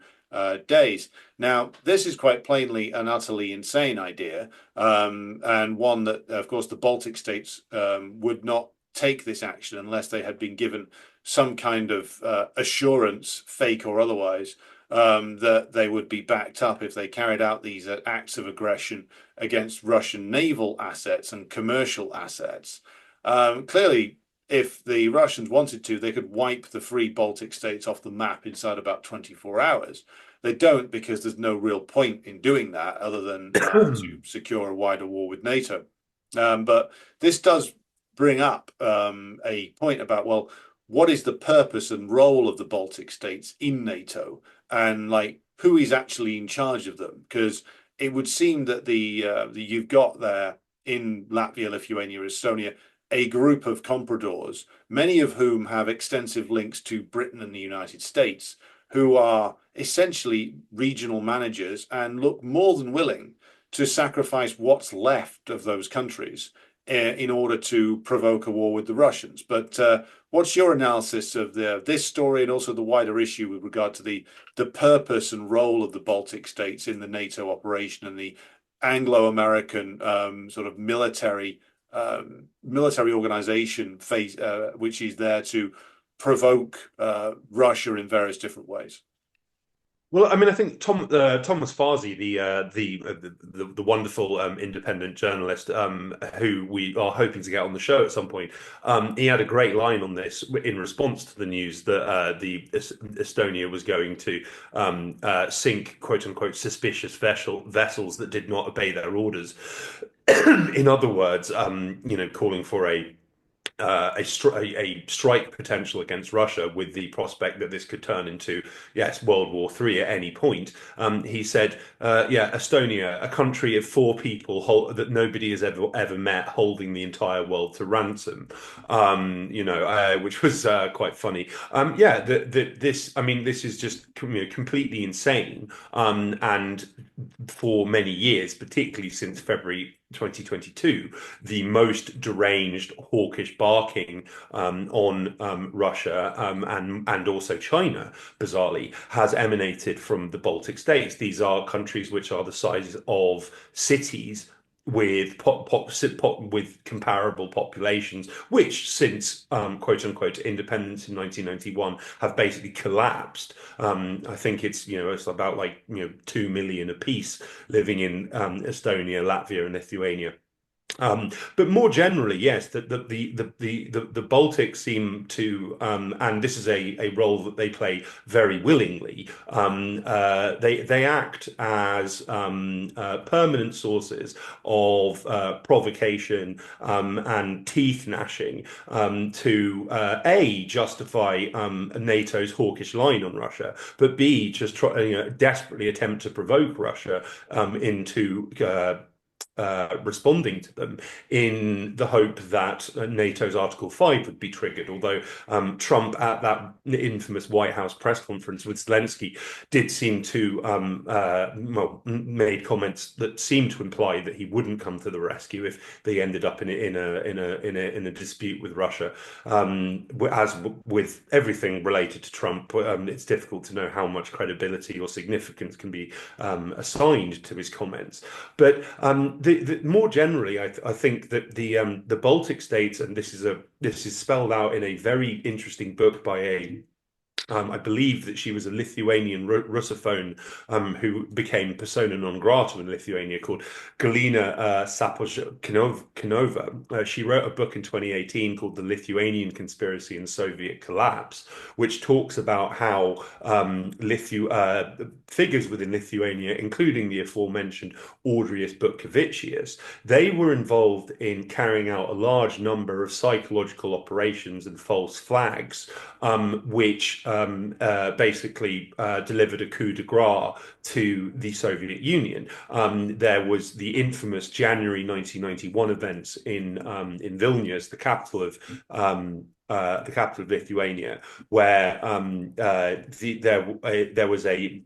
days. Now, this is quite plainly an utterly insane idea, and one that, of course, the Baltic states would not take this action unless they had been given some kind of assurance, fake or otherwise, that they would be backed up if they carried out these acts of aggression against Russian naval assets and commercial assets. Clearly, if the Russians wanted to, they could wipe the free Baltic states off the map inside about 24 hours. They don't because there's no real point in doing that other than to secure a wider war with NATO. But this does bring up a point about, well, what is the purpose and role of the Baltic states in NATO, and like who is actually in charge of them? Because it would seem that the you've got there in Latvia, Lithuania, Estonia, a group of compradors, many of whom have extensive links to Britain and the United States, who are essentially regional managers and look more than willing to sacrifice what's left of those countries in order to provoke a war with the Russians. But what's your analysis of this story and also the wider issue with regard to the purpose and role of the Baltic states in the NATO operation and the Anglo-American sort of military organization phase, which is there to provoke Russia in various different ways? Well, I mean, I think Thomas Farsi, the wonderful independent journalist who we are hoping to get on the show at some point, he had a great line on this in response to the news that the Estonia was going to sink quote unquote suspicious vessels that did not obey their orders. In other words, calling for a strike potential against Russia with the prospect that this could turn into, yes, World War III at any point. He said, Estonia, a country of four people that nobody has ever met, holding the entire world to ransom, which was quite funny. This is just completely insane. And for many years, particularly since February 2022, the most deranged hawkish barking on Russia and also China, bizarrely, has emanated from the Baltic states. These are countries which are the size of cities with with comparable populations, which since quote unquote independence in 1991 have basically collapsed. I think it's about 2 million apiece living in Estonia, Latvia, and Lithuania. But more generally, yes, the Baltics seem to, and this is a role that they play very willingly. They act as permanent sources of provocation and teeth gnashing to A, justify NATO's hawkish line on Russia, but B, just try, desperately attempt to provoke Russia into responding to them in the hope that NATO's Article 5 would be triggered. Although Trump, at that infamous White House press conference with Zelensky, did seem to, made comments that seemed to imply that he wouldn't come to the rescue if they ended up in a dispute with Russia. As with everything related to Trump, it's difficult to know how much credibility or significance can be assigned to his comments. But more generally, I think that the Baltic states, and this is spelled out in a very interesting book by I believe that she was a Lithuanian Russophone who became persona non grata in Lithuania, called Galina Sapochnikova. She wrote a book in 2018 called The Lithuanian Conspiracy and Soviet Collapse, which talks about how figures within Lithuania, including the aforementioned Audrius Butkevičius, they were involved in carrying out a large number of psychological operations and false flags, which basically delivered a coup de grace to the Soviet Union. There was the infamous January 1991 events in Vilnius, the capital of Lithuania, where there was a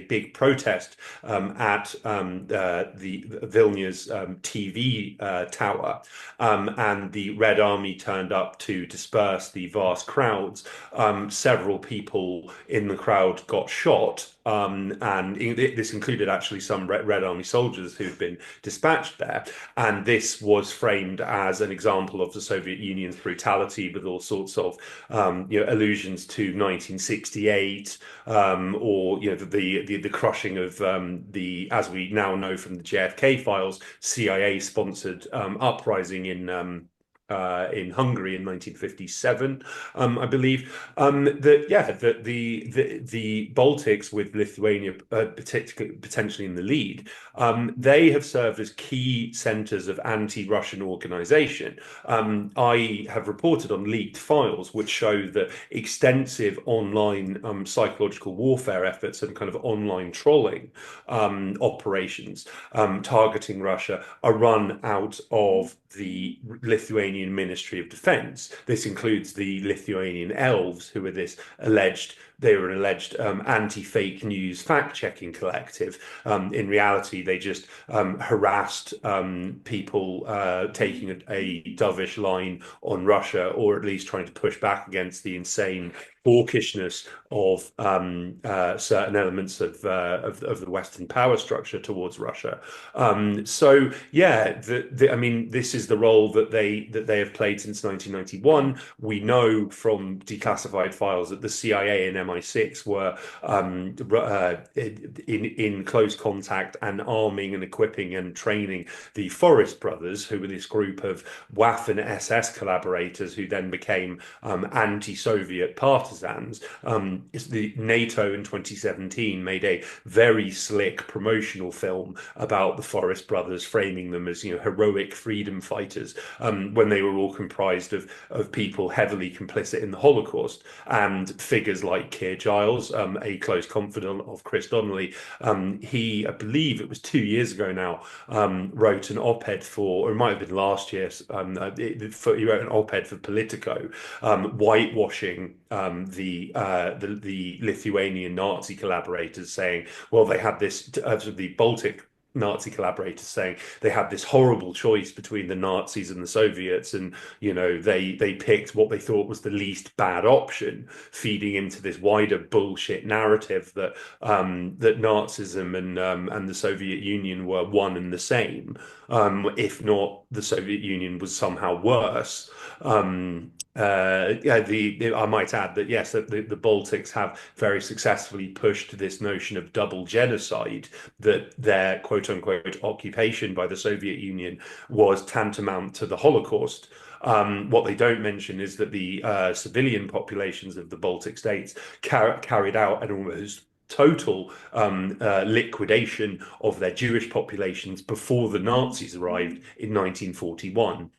big protest at the Vilnius TV tower, and the Red Army turned up to disperse the vast crowds. Several people in the crowd got shot. And this included actually some Red Army soldiers who'd been dispatched there. And this was framed as an example of the Soviet Union's brutality, with all sorts of allusions to 1968, or the crushing of as we now know from the JFK files, CIA-sponsored uprising in Hungary in 1957, I believe. That the Baltics, with Lithuania potentially in the lead, they have served as key centers of anti-Russian organization. I have reported on leaked files which show that extensive online psychological warfare efforts and kind of online trolling operations targeting Russia are run out of the Lithuanian Ministry of Defense. This includes the Lithuanian elves, who are they were an alleged anti-fake news fact-checking collective. In reality, they just harassed people taking a dovish line on Russia, or at least trying to push back against the insane hawkishness of certain elements of the Western power structure towards Russia. So yeah, I mean, this is the role that they have played since 1991. We know from declassified files that the CIA and MI6 were in close contact and arming and equipping and training the Forest brothers, who were this group of Waffen SS collaborators who then became anti-Soviet partisans. The NATO in 2017 made a very slick promotional film about the Forest brothers, framing them as heroic freedom fighters, when they were all comprised of people heavily complicit in the Holocaust. And figures like Keir Giles, a close confidant of Chris Donnelly, he, I believe it was 2 years ago now, wrote an op-ed or it might have been last year, he wrote an op-ed for Politico, whitewashing the Lithuanian Nazi collaborators, saying, well, they had this, the Baltic Nazi collaborators saying they had this horrible choice between the Nazis and the Soviets, and they picked what they thought was the least bad option, feeding into this wider bullshit narrative that that Nazism and the Soviet Union were one and the same, if not the Soviet Union was somehow worse. Yeah, I might add that yes, that the Baltics have very successfully pushed this notion of double genocide, that their quote unquote occupation by the Soviet Union was tantamount to the Holocaust. What they don't mention is that the civilian populations of the Baltic states carried out an almost total liquidation of their Jewish populations before the Nazis arrived in 1941.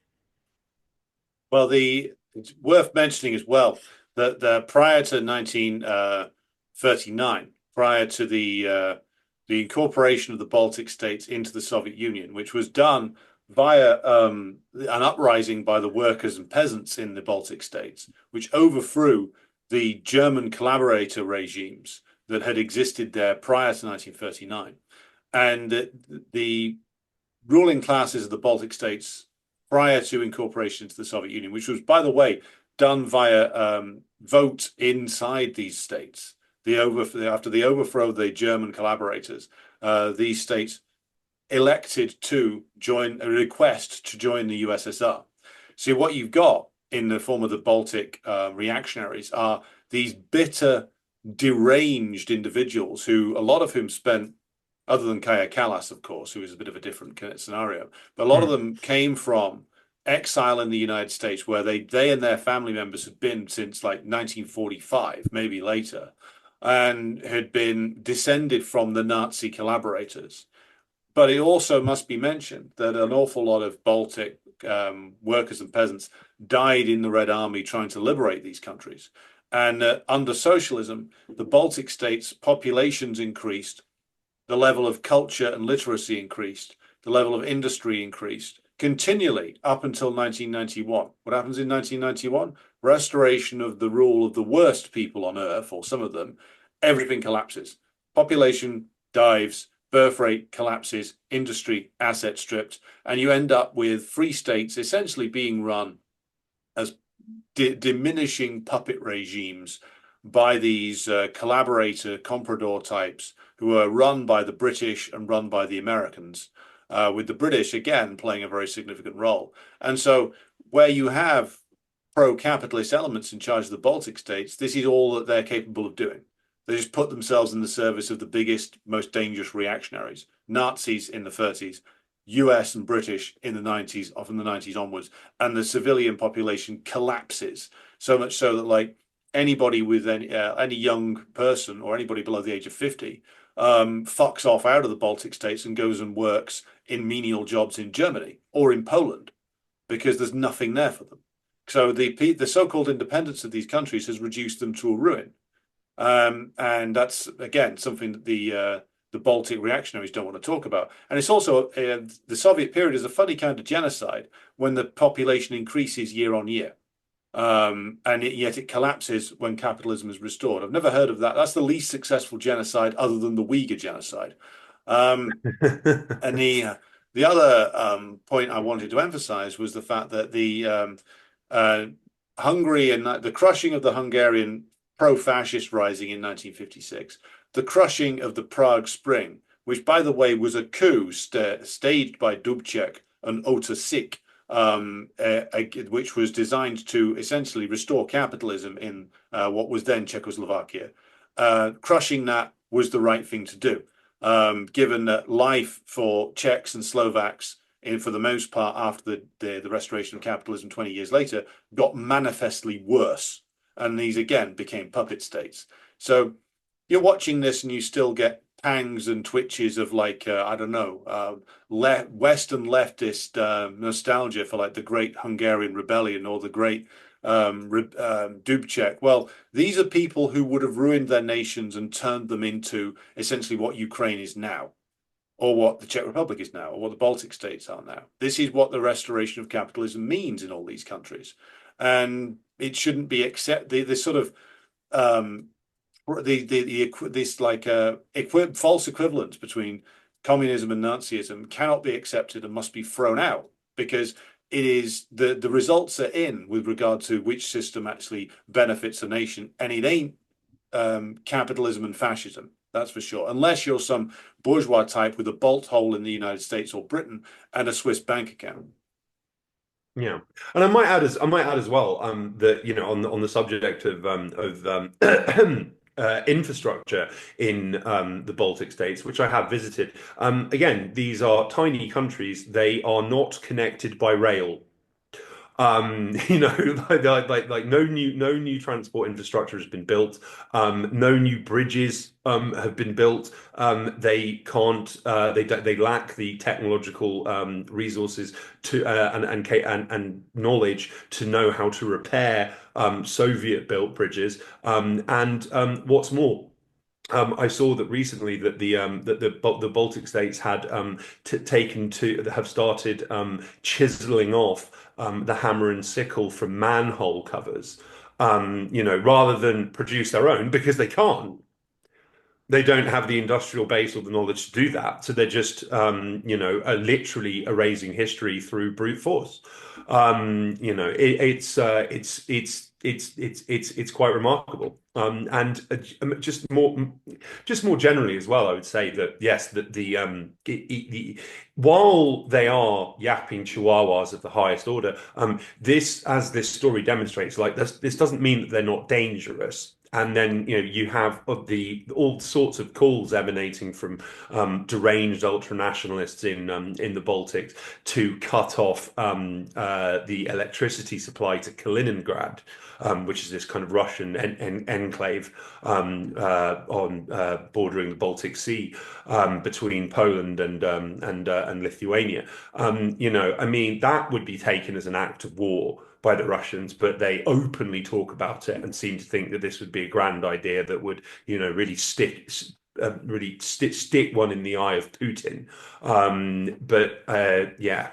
Well, it's worth mentioning as well that prior to 1939, prior to the incorporation of the Baltic states into the Soviet Union, which was done via an uprising by the workers and peasants in the Baltic states, which overthrew the German collaborator regimes that had existed there prior to 1939. And the ruling classes of the Baltic states prior to incorporation into the Soviet Union, which was, by the way, done via vote inside these states. After the overthrow of the German collaborators, these states elected to join a request to join the USSR. So what you've got in the form of the Baltic reactionaries are these bitter, deranged individuals who, a lot of whom spent, other than Kaya Kallas, of course, who is a bit of a different scenario, but a lot of them came from exile in the United States, where they and their family members had been since like 1945, maybe later, and had been descended from the Nazi collaborators. But it also must be mentioned that an awful lot of Baltic workers and peasants died in the Red Army trying to liberate these countries. And under socialism, the Baltic states' populations increased, the level of culture and literacy increased, the level of industry increased continually up until 1991. What happens in 1991? Restoration of the rule of the worst people on earth, or some of them. Everything collapses. Population dives, birth rate collapses, industry, asset stripped, and you end up with free states essentially being run as diminishing puppet regimes by these collaborator comprador types who are run by the British and run by the Americans, with the British again playing a very significant role. And so where you have pro-capitalist elements in charge of the Baltic states, this is all that they're capable of doing. They just put themselves in the service of the biggest, most dangerous reactionaries, Nazis in the 30s, US and British in the 90s, or from the 90s onwards, and the civilian population collapses. So much so that like anybody with any young person or anybody below the age of 50 fucks off out of the Baltic states and goes and works in menial jobs in Germany or in Poland because there's nothing there for them. So the so-called independence of these countries has reduced them to a ruin. And that's, again, something that the Baltic reactionaries don't want to talk about. And it's also, the Soviet period is a funny kind of genocide when the population increases year on year. Yet it collapses when capitalism is restored. I've never heard of that. That's the least successful genocide other than the Uyghur genocide. And the other point I wanted to emphasize was the fact that the Hungary and the crushing of the Hungarian pro-fascist rising in 1956, the crushing of the Prague Spring, which, by the way, was a coup staged by Dubček and Ota Sik, which was designed to essentially restore capitalism in what was then Czechoslovakia. Crushing that was the right thing to do, given that life for Czechs and Slovaks, for the most part, after the restoration of capitalism 20 years later, got manifestly worse. And these, again, became puppet states. So you're watching this and you still get pangs and twitches of like, I don't know, Western leftist nostalgia for like the Great Hungarian Rebellion or the Great Dubček. Well, these are people who would have ruined their nations and turned them into essentially what Ukraine is now, or what the Czech Republic is now, or what the Baltic states are now. This is what the restoration of capitalism means in all these countries. And it shouldn't be this sort of this like false equivalence between communism and Nazism cannot be accepted and must be thrown out, because it is the results are in with regard to which system actually benefits a nation, and it ain't capitalism and fascism. That's for sure. Unless you're some bourgeois type with a bolt hole in the United States or Britain and a Swiss bank account. Yeah, and I might add as well that on the subject of infrastructure in the Baltic states, which I have visited. Again, these are tiny countries. They are not connected by rail. Like no new transport infrastructure has been built. No new bridges have been built. They can't. They lack the technological resources to and knowledge to know how to repair Soviet-built bridges. And what's more. I saw that recently that the Baltic states had taken to have started chiseling off the hammer and sickle from manhole covers, rather than produce their own because they can't. They don't have the industrial base or the knowledge to do that. So they're just, literally erasing history through brute force. It's quite remarkable. Just more generally as well, I would say that yes, that while they are yapping chihuahuas of the highest order, as this story demonstrates, like this doesn't mean that they're not dangerous. And then you have all sorts of calls emanating from deranged ultranationalists in the Baltics to cut off the electricity supply to Kaliningrad, which is this kind of Russian enclave on bordering the Baltic Sea between Poland and Lithuania. I mean, that would be taken as an act of war by the Russians, but they openly talk about it and seem to think that this would be a grand idea that would, stick one in the eye of Putin. Yeah,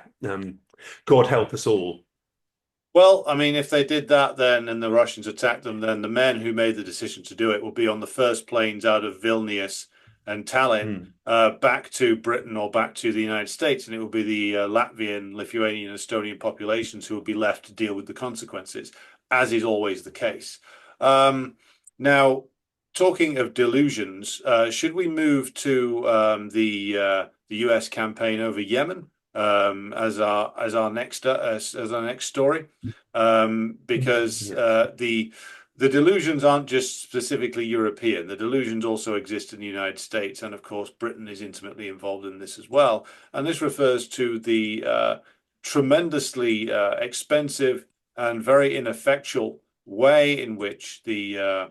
God help us all. Well, I mean, if they did that then and the Russians attacked them, then the men who made the decision to do it will be on the first planes out of Vilnius and Tallinn Mm. back to Britain or back to the United States. And it will be the Latvian, Lithuanian, Estonian populations who will be left to deal with the consequences, as is always the case. Now, talking of delusions, should we move to the US campaign over Yemen as our next story? Because Yes. the delusions aren't just specifically European. The delusions also exist in the United States, and of course, Britain is intimately involved in this as well. And this refers to the tremendously expensive and very ineffectual way in which the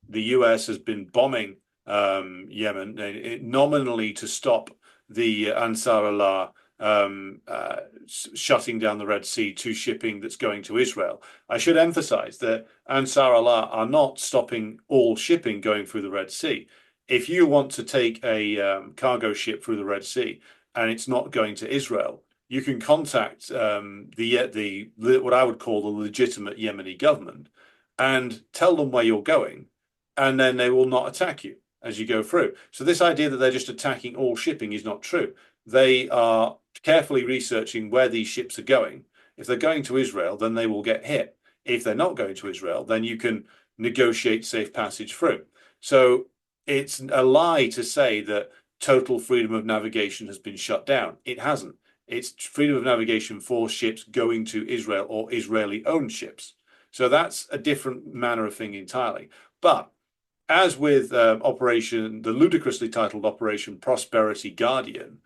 US has been bombing Yemen nominally to stop the Ansar Allah shutting down the Red Sea to shipping that's going to Israel. I should emphasize that Ansar Allah are not stopping all shipping going through the Red Sea. If you want to take a cargo ship through the Red Sea and it's not going to Israel, you can contact the what I would call the legitimate Yemeni government and tell them where you're going, and then they will not attack you as you go through. So this idea that they're just attacking all shipping is not true. They are carefully researching where these ships are going. If they're going to Israel, then they will get hit. If they're not going to Israel, then you can negotiate safe passage through. So it's a lie to say that total freedom of navigation has been shut down. It hasn't. It's freedom of navigation for ships going to Israel or Israeli-owned ships. So that's a different manner of thing entirely. But as with the ludicrously titled Operation Prosperity Guardian,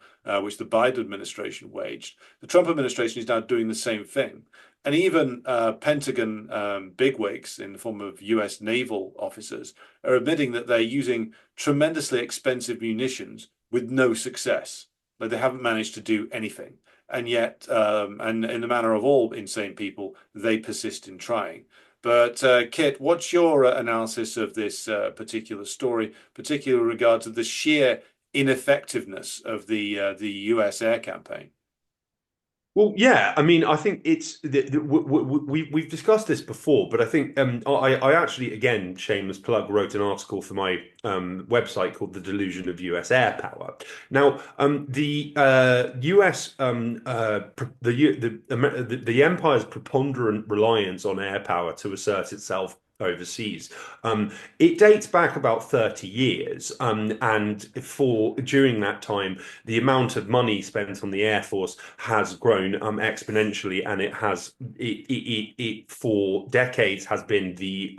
which the Biden administration waged, the Trump administration is now doing the same thing. And even Pentagon bigwigs in the form of US naval officers are admitting that they're using tremendously expensive munitions with no success. Like they haven't managed to do anything. And yet, and in the manner of all insane people, they persist in trying. But Kit, what's your analysis of this particular story, particularly with regard to the sheer ineffectiveness of the US air campaign? Well, yeah, I mean, I think we've discussed this before, but I think I actually, again, shameless plug, wrote an article for my website called "The Delusion of U.S. Air Power." Now, the U.S. The empire's preponderant reliance on air power to assert itself overseas. It dates back about 30 years, and for during that time, the amount of money spent on the Air Force has grown exponentially, and it for decades has been the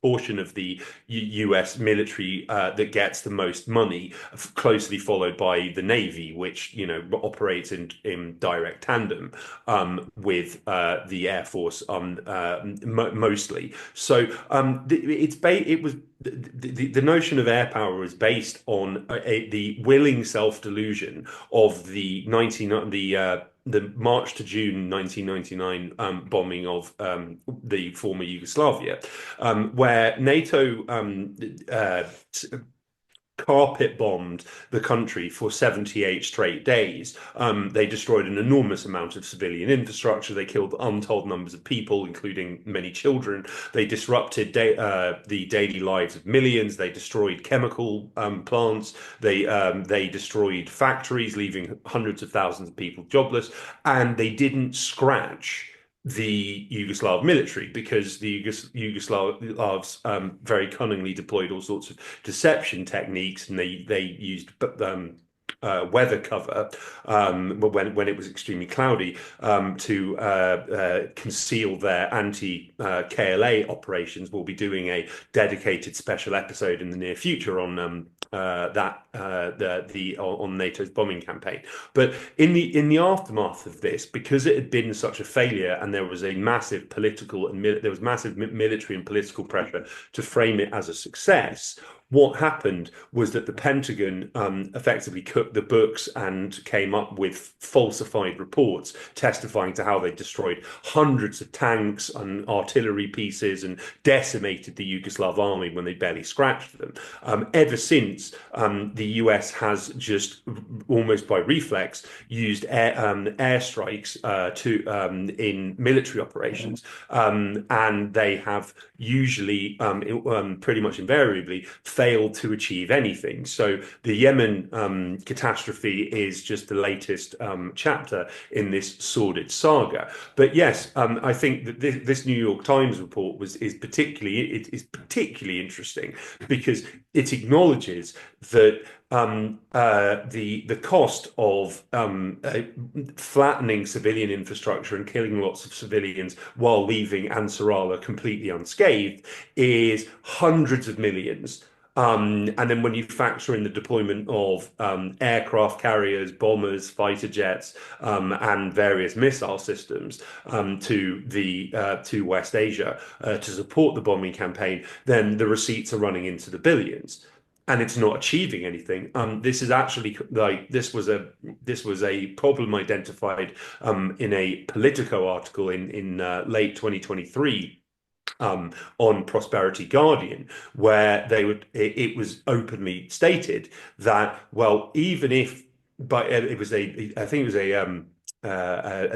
portion of the US military that gets the most money, closely followed by the Navy, which operates in direct tandem with the Air Force mostly. So it was the notion of air power is based on the willing self-delusion of the March to June 1999 bombing of the former Yugoslavia, where NATO carpet bombed the country for 78 straight days. They destroyed an enormous amount of civilian infrastructure. They killed untold numbers of people, including many children. They disrupted the daily lives of millions. They destroyed chemical plants. They destroyed factories, leaving hundreds of thousands of people jobless. And they didn't scratch the Yugoslav military, because the Yugoslavs very cunningly deployed all sorts of deception techniques, and they used weather cover when it was extremely cloudy to conceal their anti-KLA operations. We'll be doing a dedicated special episode in the near future on on NATO's bombing campaign. But in the aftermath of this, because it had been such a failure, and there was a massive military and political pressure to frame it as a success, what happened was that the Pentagon effectively cooked the books and came up with falsified reports testifying to how they destroyed hundreds of tanks and artillery pieces and decimated the Yugoslav army when they barely scratched them. Ever since, the US has just almost by reflex used airstrikes in military operations, and they have usually pretty much invariably failed to achieve anything. So the Yemen catastrophe is just the latest chapter in this sordid saga. But yes, I think that this New York Times report is particularly interesting, because it acknowledges that the cost of flattening civilian infrastructure and killing lots of civilians while leaving Ansarallah completely unscathed is hundreds of millions. And then when you factor in the deployment of aircraft carriers, bombers, fighter jets, and various missile systems to West Asia to support the bombing campaign, then the receipts are running into the billions. And it's not achieving anything. This is actually this was a problem identified in a Politico article in late 2023. On Prosperity Guardian, where it was openly stated that, well, even if, but I think it was a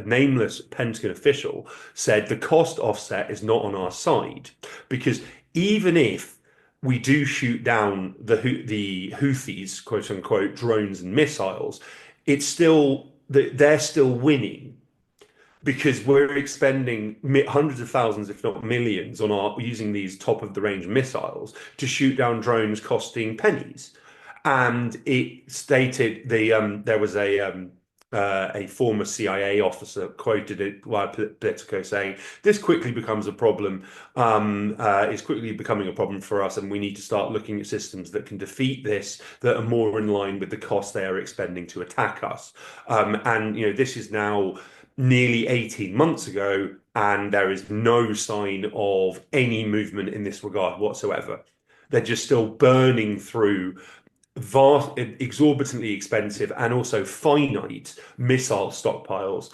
nameless Pentagon official said the cost offset is not on our side, because even if we do shoot down the Houthis, quote unquote, drones and missiles, they're still winning, because we're expending hundreds of thousands, if not millions, on using these top of the range missiles to shoot down drones costing pennies. And it stated there was a former CIA officer quoted it via Politico saying, "This quickly becomes a problem. It's quickly becoming a problem for us, and we need to start looking at systems that can defeat this, that are more in line with the cost they are expending to attack us." And this is now nearly 18 months ago, and there is no sign of any movement in this regard whatsoever. They're just still burning through vast, exorbitantly expensive and also finite missile stockpiles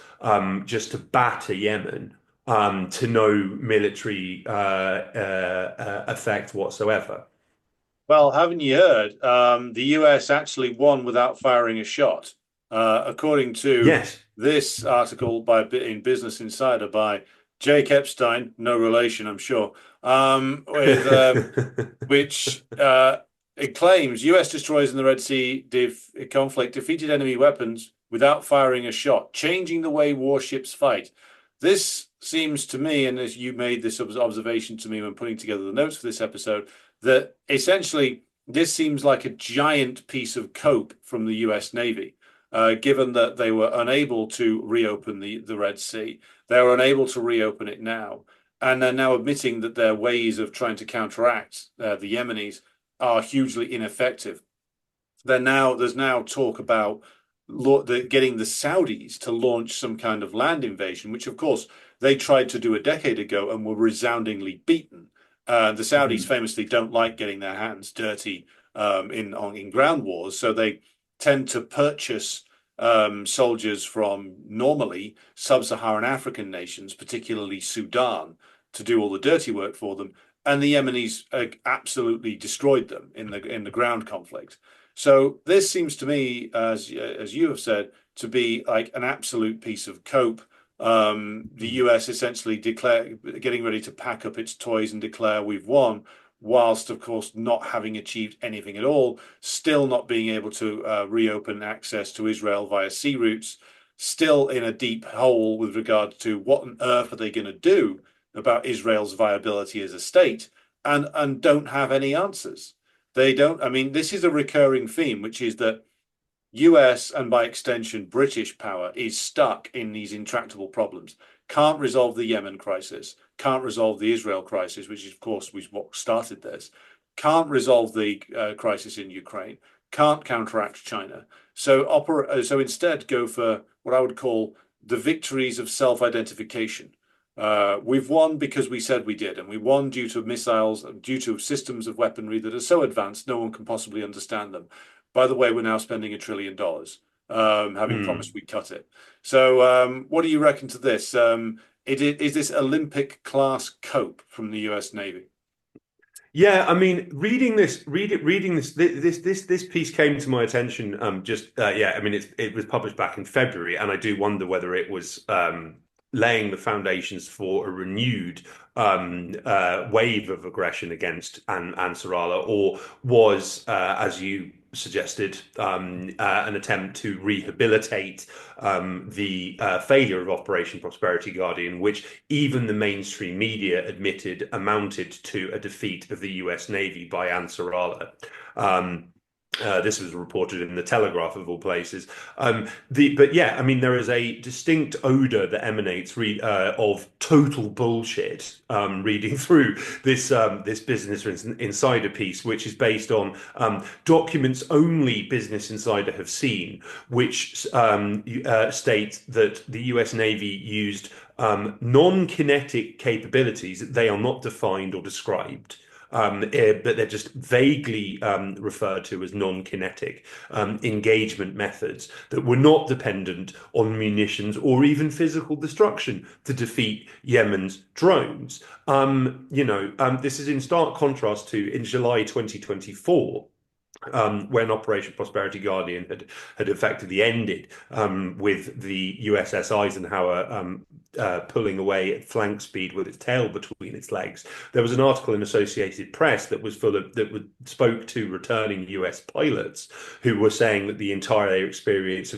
just to batter Yemen to no military effect whatsoever. Well, haven't you heard? The US actually won without firing a shot. According to Yes. this article in Business Insider by Jake Epstein, no relation, I'm sure, which it claims US destroyers in the Red Sea conflict defeated enemy weapons without firing a shot, changing the way warships fight. This seems to me, and as you made this observation to me when putting together the notes for this episode, that essentially this seems like a giant piece of cope from the US Navy, given that they were unable to reopen the Red Sea. They were unable to reopen it now. And they're now admitting that their ways of trying to counteract the Yemenis are hugely ineffective. There's now talk about getting the Saudis to launch some kind of land invasion, which of course they tried to do a decade ago and were resoundingly beaten. The Saudis Mhm. famously don't like getting their hands dirty in ground wars, so they tend to purchase soldiers from normally sub-Saharan African nations, particularly Sudan, to do all the dirty work for them. And the Yemenis absolutely destroyed them in the ground conflict. So this seems to me, as you have said, to be like an absolute piece of cope. The US essentially getting ready to pack up its toys and declare we've won, whilst of course not having achieved anything at all, still not being able to reopen access to Israel via sea routes, still in a deep hole with regard to what on earth are they going to do about Israel's viability as a state, and don't have any answers. They don't. I mean, this is a recurring theme, which is that US and by extension British power is stuck in these intractable problems. Can't resolve the Yemen crisis. Can't resolve the Israel crisis, which of course was what started this. Can't resolve the crisis in Ukraine. Can't counteract China. So instead go for what I would call the victories of self-identification. We've won because we said we did, and we won due to missiles, due to systems of weaponry that are so advanced no one can possibly understand them. By the way, we're now spending $1 trillion, having promised Mm. we'd cut it. So, what do you reckon to this? Is this Olympic class cope from the US Navy? Yeah, I mean, reading this piece came to my attention. Just yeah, I mean, it was published back in February, and I do wonder whether it was laying the foundations for a renewed wave of aggression against Ansar Allah, or was, as you suggested, an attempt to rehabilitate the failure of Operation Prosperity Guardian, which even the mainstream media admitted amounted to a defeat of the US Navy by Ansar Allah. This was reported in the Telegraph of all places. But yeah, I mean, there is a distinct odor that emanates of total bullshit. Reading through this Business Insider piece, which is based on documents only Business Insider have seen, which state that the U.S. Navy used non-kinetic capabilities. They are not defined or described, but they're just vaguely referred to as non-kinetic engagement methods that were not dependent on munitions or even physical destruction to defeat Yemen's drones. This is in stark contrast to in July 2024. When Operation Prosperity Guardian had effectively ended, with the USS Eisenhower pulling away at flank speed with its tail between its legs. There was an article in Associated Press that was spoke to returning US pilots who were saying that the entire experience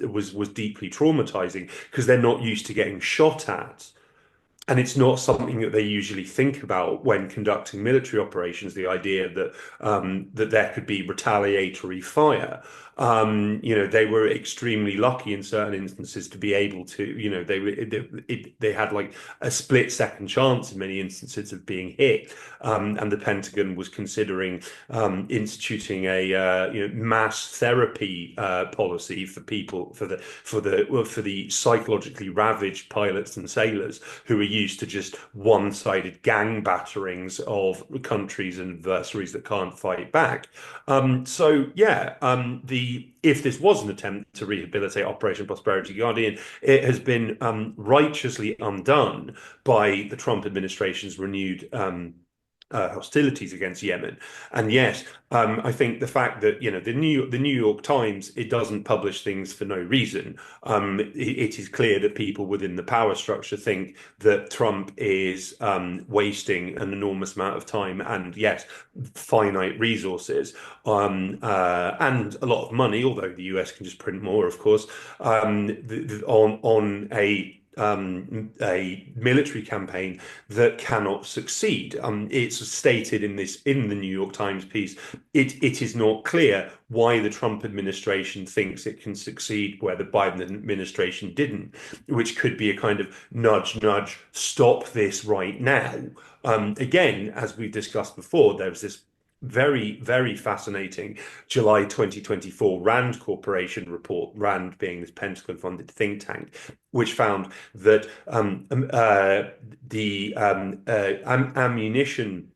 was deeply traumatizing because they're not used to getting shot at. And it's not something that they usually think about when conducting military operations, the idea that that there could be retaliatory fire. They were extremely lucky in certain instances to be able to, they had like a split second chance in many instances of being hit. And the Pentagon was considering instituting a mass therapy policy for people for the psychologically ravaged pilots and sailors who are used to just one-sided gang batterings of countries and adversaries that can't fight back. So yeah, if this was an attempt to rehabilitate Operation Prosperity Guardian, it has been righteously undone by the Trump administration's renewed hostilities against Yemen. And yet, I think the fact that the New York Times, it doesn't publish things for no reason. It is clear that people within the power structure think that Trump is wasting an enormous amount of time and yes, finite resources and a lot of money, although the US can just print more, of course, on a a military campaign that cannot succeed. It's stated in the New York Times piece. It is not clear why the Trump administration thinks it can succeed where the Biden administration didn't, which could be a kind of nudge, nudge, stop this right now. Again, as we've discussed before, there was this very, very fascinating July 2024 RAND Corporation report, RAND being this Pentagon-funded think tank, which found that the ammunition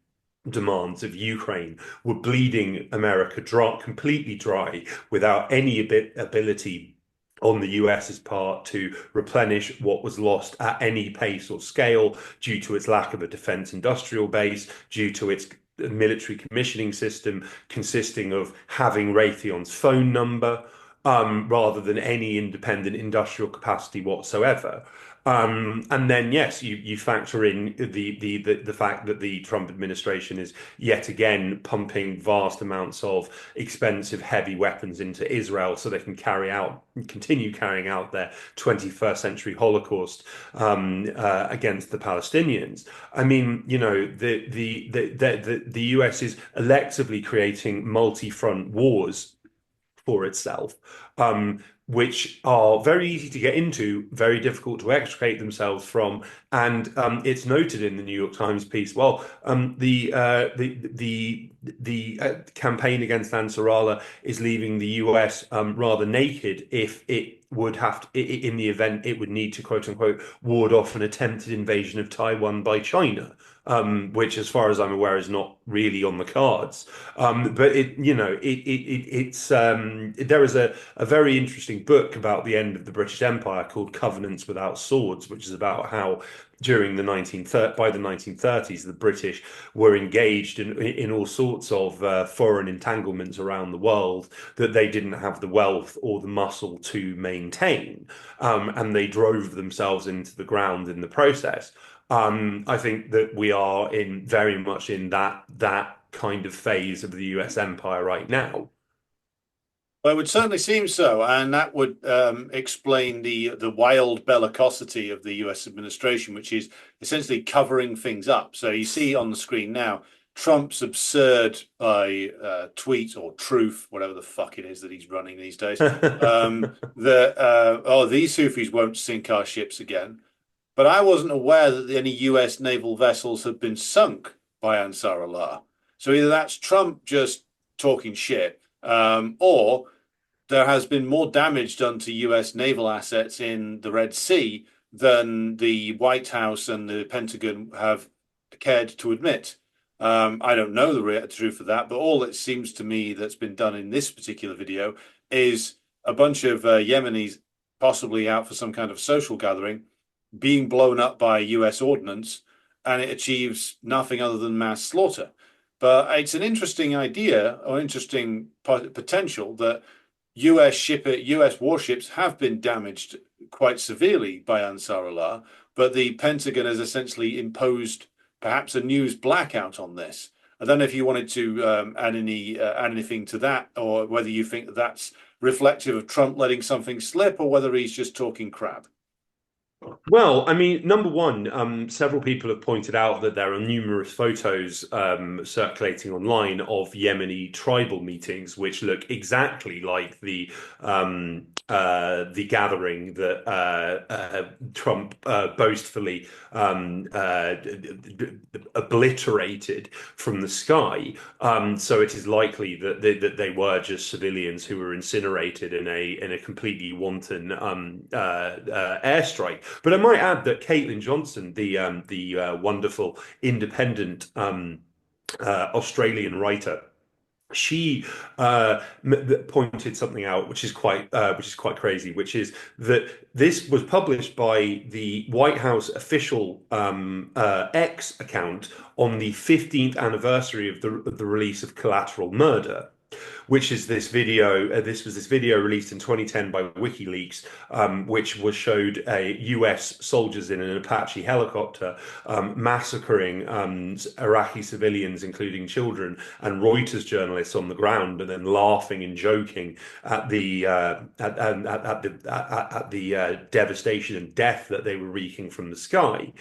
demands of Ukraine were bleeding America dry, completely dry, without any ability on the US's part to replenish what was lost at any pace or scale due to its lack of a defense industrial base, due to its military commissioning system consisting of having Raytheon's phone number rather than any independent industrial capacity whatsoever. And then, yes, you factor in the fact that the Trump administration is yet again pumping vast amounts of expensive, heavy weapons into Israel so they can continue carrying out their 21st century Holocaust against the Palestinians. I mean, the US is electively creating multi-front wars for itself, which are very easy to get into, very difficult to extricate themselves from. And it's noted in the New York Times piece. Well, the campaign against Ansar Allah is leaving the US rather naked if it would have to, in the event it would need to quote unquote ward off an attempted invasion of Taiwan by China. Which, as far as I'm aware, is not really on the cards. But there is a very interesting book about the end of the British Empire called Covenants Without Swords, which is about how during by the 1930s, the British were engaged in all sorts of foreign entanglements around the world that they didn't have the wealth or the muscle to maintain, and they drove themselves into the ground in the process. I think that we are very much in that kind of phase of the US empire right now. Well, it would certainly seem so, and that would explain the wild bellicosity of the U.S. administration, which is essentially covering things up. So you see on the screen now Trump's absurd tweet or truth, whatever the fuck it is that he's running these days, that these Houthis won't sink our ships again. But I wasn't aware that any US naval vessels had been sunk by Ansar Allah. So either that's Trump just talking shit, or there has been more damage done to US naval assets in the Red Sea than the White House and the Pentagon have cared to admit. I don't know the truth of that, but all it seems to me that's been done in this particular video is a bunch of Yemenis possibly out for some kind of social gathering being blown up by US ordnance, and it achieves nothing other than mass slaughter. But it's an interesting idea or interesting potential that US warships have been damaged quite severely by Ansar Allah, but the Pentagon has essentially imposed perhaps a news blackout on this. I don't know if you wanted to add anything to that, or whether you think that that's reflective of Trump letting something slip, or whether he's just talking crap. Well, I mean, number one, several people have pointed out that there are numerous photos circulating online of Yemeni tribal meetings, which look exactly like the gathering that Trump boastfully obliterated from the sky. So it is likely that they were just civilians who were incinerated in a completely wanton airstrike. But I might add that Caitlin Johnson, the wonderful independent Australian writer, she pointed something out which is quite crazy, which is that this was published by the White House official X account on the 15th anniversary of the release of Collateral Murder, which is this video. This was this video released in 2010 by WikiLeaks, which was showed a US soldiers in an Apache helicopter massacring Iraqi civilians, including children, and Reuters journalists on the ground, and then laughing and joking at the devastation and death that they were wreaking from the sky.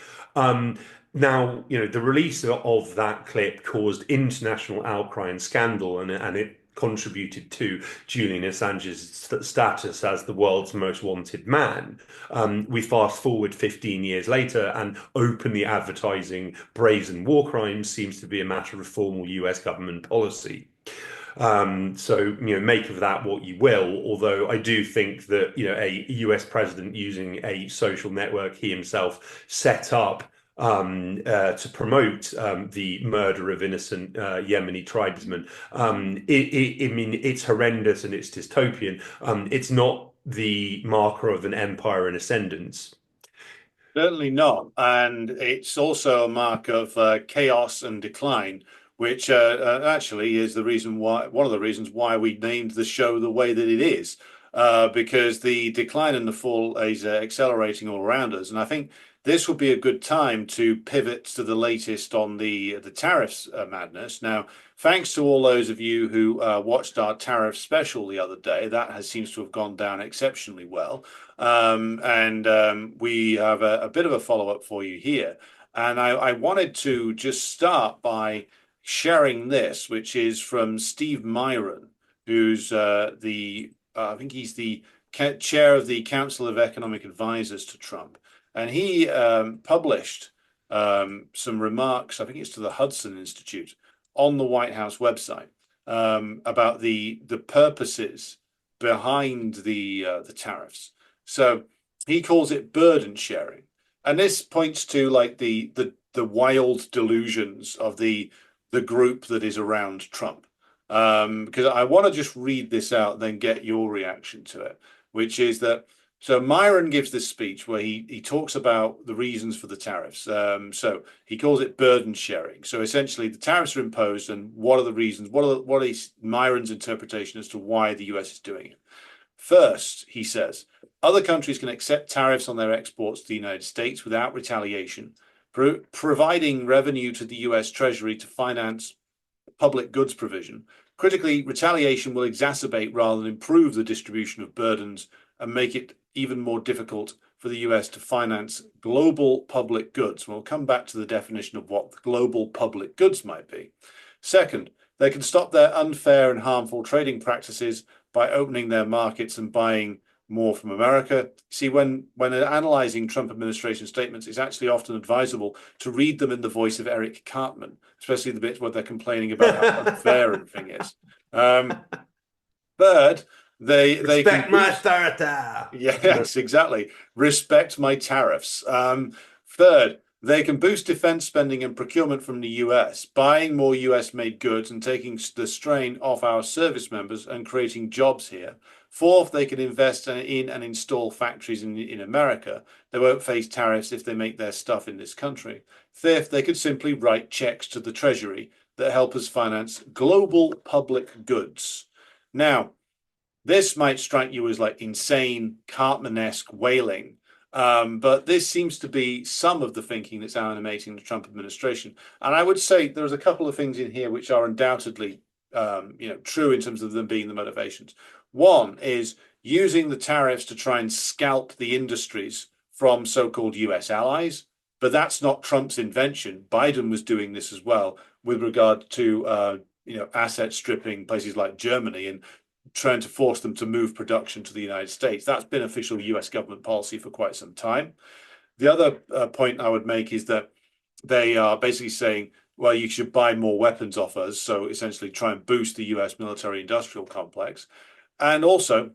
Now, the release of that clip caused international outcry and scandal, and it contributed to Julian Assange's status as the world's most wanted man. We fast forward 15 years later, and openly advertising brazen war crimes seems to be a matter of formal US government policy. So, make of that what you will. Although I do think that, a US president using a social network he himself set up to promote the murder of innocent Yemeni tribesmen. I mean, it's horrendous and it's dystopian. It's not the marker of an empire in ascendance. Certainly not. And it's also a mark of chaos and decline, which actually is the reason why, one of the reasons why we named the show the way that it is, because the decline and the fall is accelerating all around us. And I think this would be a good time to pivot to the latest on the tariffs madness. Now, thanks to all those of you who watched our tariff special the other day, that seems to have gone down exceptionally well. We have a bit of a follow-up for you here. And I wanted to just start by sharing this, which is from Steve Myron, who's I think he's the chair of the Council of Economic Advisors to Trump. And he published some remarks, I think it's to the Hudson Institute, on the White House website about the purposes behind the tariffs. So he calls it burden sharing, and this points to like the wild delusions of the group that is around Trump. Because I want to just read this out, then get your reaction to it, which is that. So Myron gives this speech where he talks about the reasons for the tariffs. So he calls it burden sharing. So essentially, the tariffs are imposed, and what are the reasons? What is Myron's interpretation as to why the US is doing it? First, he says, other countries can accept tariffs on their exports to the United States without retaliation, providing revenue to the US Treasury to finance public goods provision. Critically, retaliation will exacerbate rather than improve the distribution of burdens and make it even more difficult for the US to finance global public goods. We'll come back to the definition of what global public goods might be. Second, they can stop their unfair and harmful trading practices by opening their markets and buying more from America. See, when analyzing Trump administration statements, it's actually often advisable to read them in the voice of Eric Cartman, especially the bits where they're complaining about how unfair everything is. Third, they Respect can my authority. Yes, exactly. Respect my tariffs. Third, they can boost defense spending and procurement from the US, buying more US made goods and taking the strain off our service members and creating jobs here. Fourth, they can invest in and install factories in America. They won't face tariffs if they make their stuff in this country. Fifth, they could simply write checks to the Treasury that help us finance global public goods. Now, this might strike you as like insane, Cartman-esque wailing, but this seems to be some of the thinking that's animating the Trump administration. And I would say there's a couple of things in here which are undoubtedly, true in terms of them being the motivations. One is using the tariffs to try and scalp the industries from so-called US allies, but that's not Trump's invention. Biden was doing this as well with regard to, asset stripping places like Germany and trying to force them to move production to the United States. That's been official US government policy for quite some time. The other point I would make is that they are basically saying, well, you should buy more weapons off us. So essentially try and boost the US military industrial complex. And also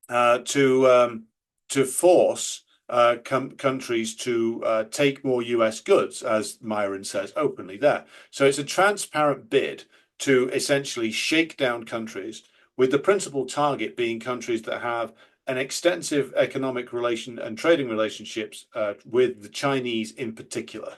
to force countries to take more US goods, as Myron says openly there. So it's a transparent bid to essentially shake down countries, with the principal target being countries that have an extensive economic relation and trading relationships with the Chinese in particular.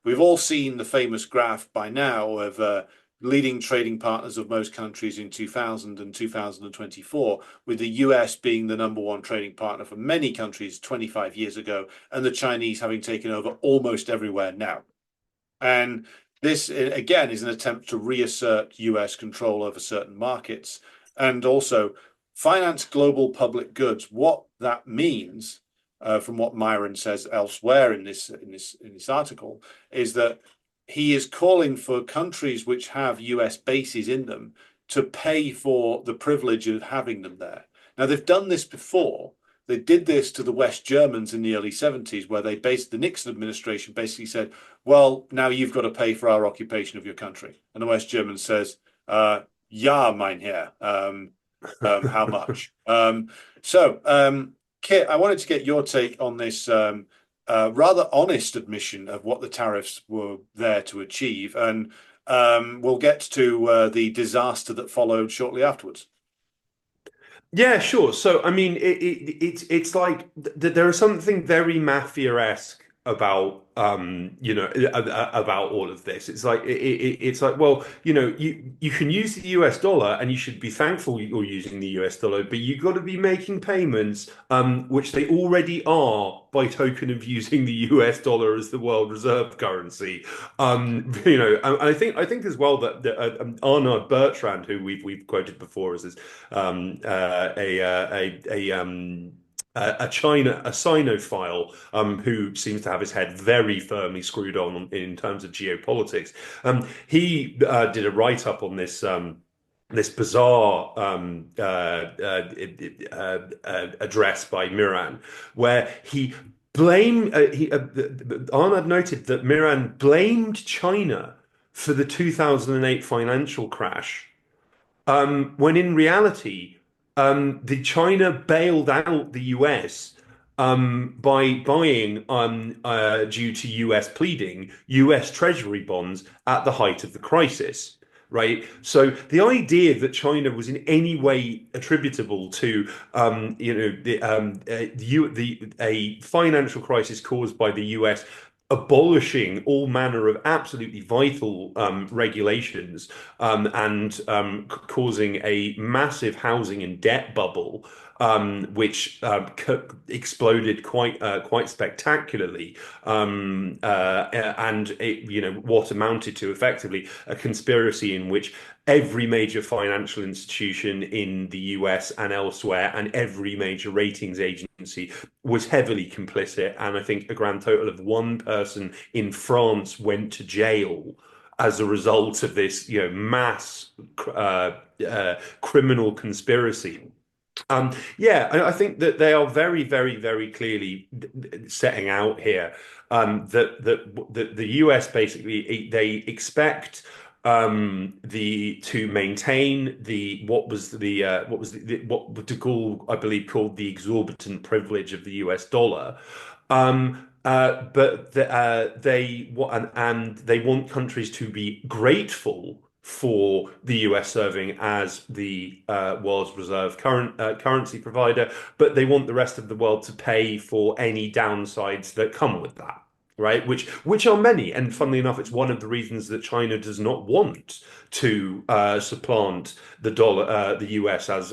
We've all seen the famous graph by now of leading trading partners of most countries in 2000 and 2024, with the US being the number one trading partner for many countries 25 years ago, and the Chinese having taken over almost everywhere now. And this, again, is an attempt to reassert US control over certain markets and also finance global public goods. What that means, from what Myron says elsewhere in this article, is that he is calling for countries which have US bases in them to pay for the privilege of having them there. Now, they've done this before. They did this to the West Germans in the early 70s, where the Nixon administration basically said, well, now you've got to pay for our occupation of your country. And the West German says, ja, mein Herr, how much? Kit, I wanted to get your take on this rather honest admission of what the tariffs were there to achieve. And we'll get to the disaster that followed shortly afterwards. Yeah, sure. So, I mean, it's like there is something very mafia-esque about about all of this. It's like it's like, well, you can use the US dollar and you should be thankful you're using the US dollar, but you've got to be making payments which they already are by token of using the US dollar as the world reserve currency. And I think as well that Arnold Bertrand, who we've quoted before as this a Sinophile who seems to have his head very firmly screwed on in terms of geopolitics. He did a write-up on this bizarre address by Miran, where he blamed. Arnaud noted that Miran blamed China for the 2008 financial crash when in reality, the China bailed out the US by buying, due to US pleading, US Treasury bonds at the height of the crisis. Right. So the idea that China was in any way attributable to, a financial crisis caused by the US abolishing all manner of absolutely vital regulations and causing a massive housing and debt bubble, which exploded quite spectacularly, and what amounted to effectively a conspiracy in which every major financial institution in the US and elsewhere, and every major ratings agency was heavily complicit. And I think a grand total of one person in France went to jail as a result of this, mass criminal conspiracy. Yeah, I think that they are very, very, very clearly setting out here that the US basically they expect the to maintain the what to call, I believe, called the exorbitant privilege of the US dollar. And they want countries to be grateful for the US serving as the world's reserve currency provider, but they want the rest of the world to pay for any downsides that come with that. Right, which are many, and funnily enough, it's one of the reasons that China does not want to supplant the dollar, the US as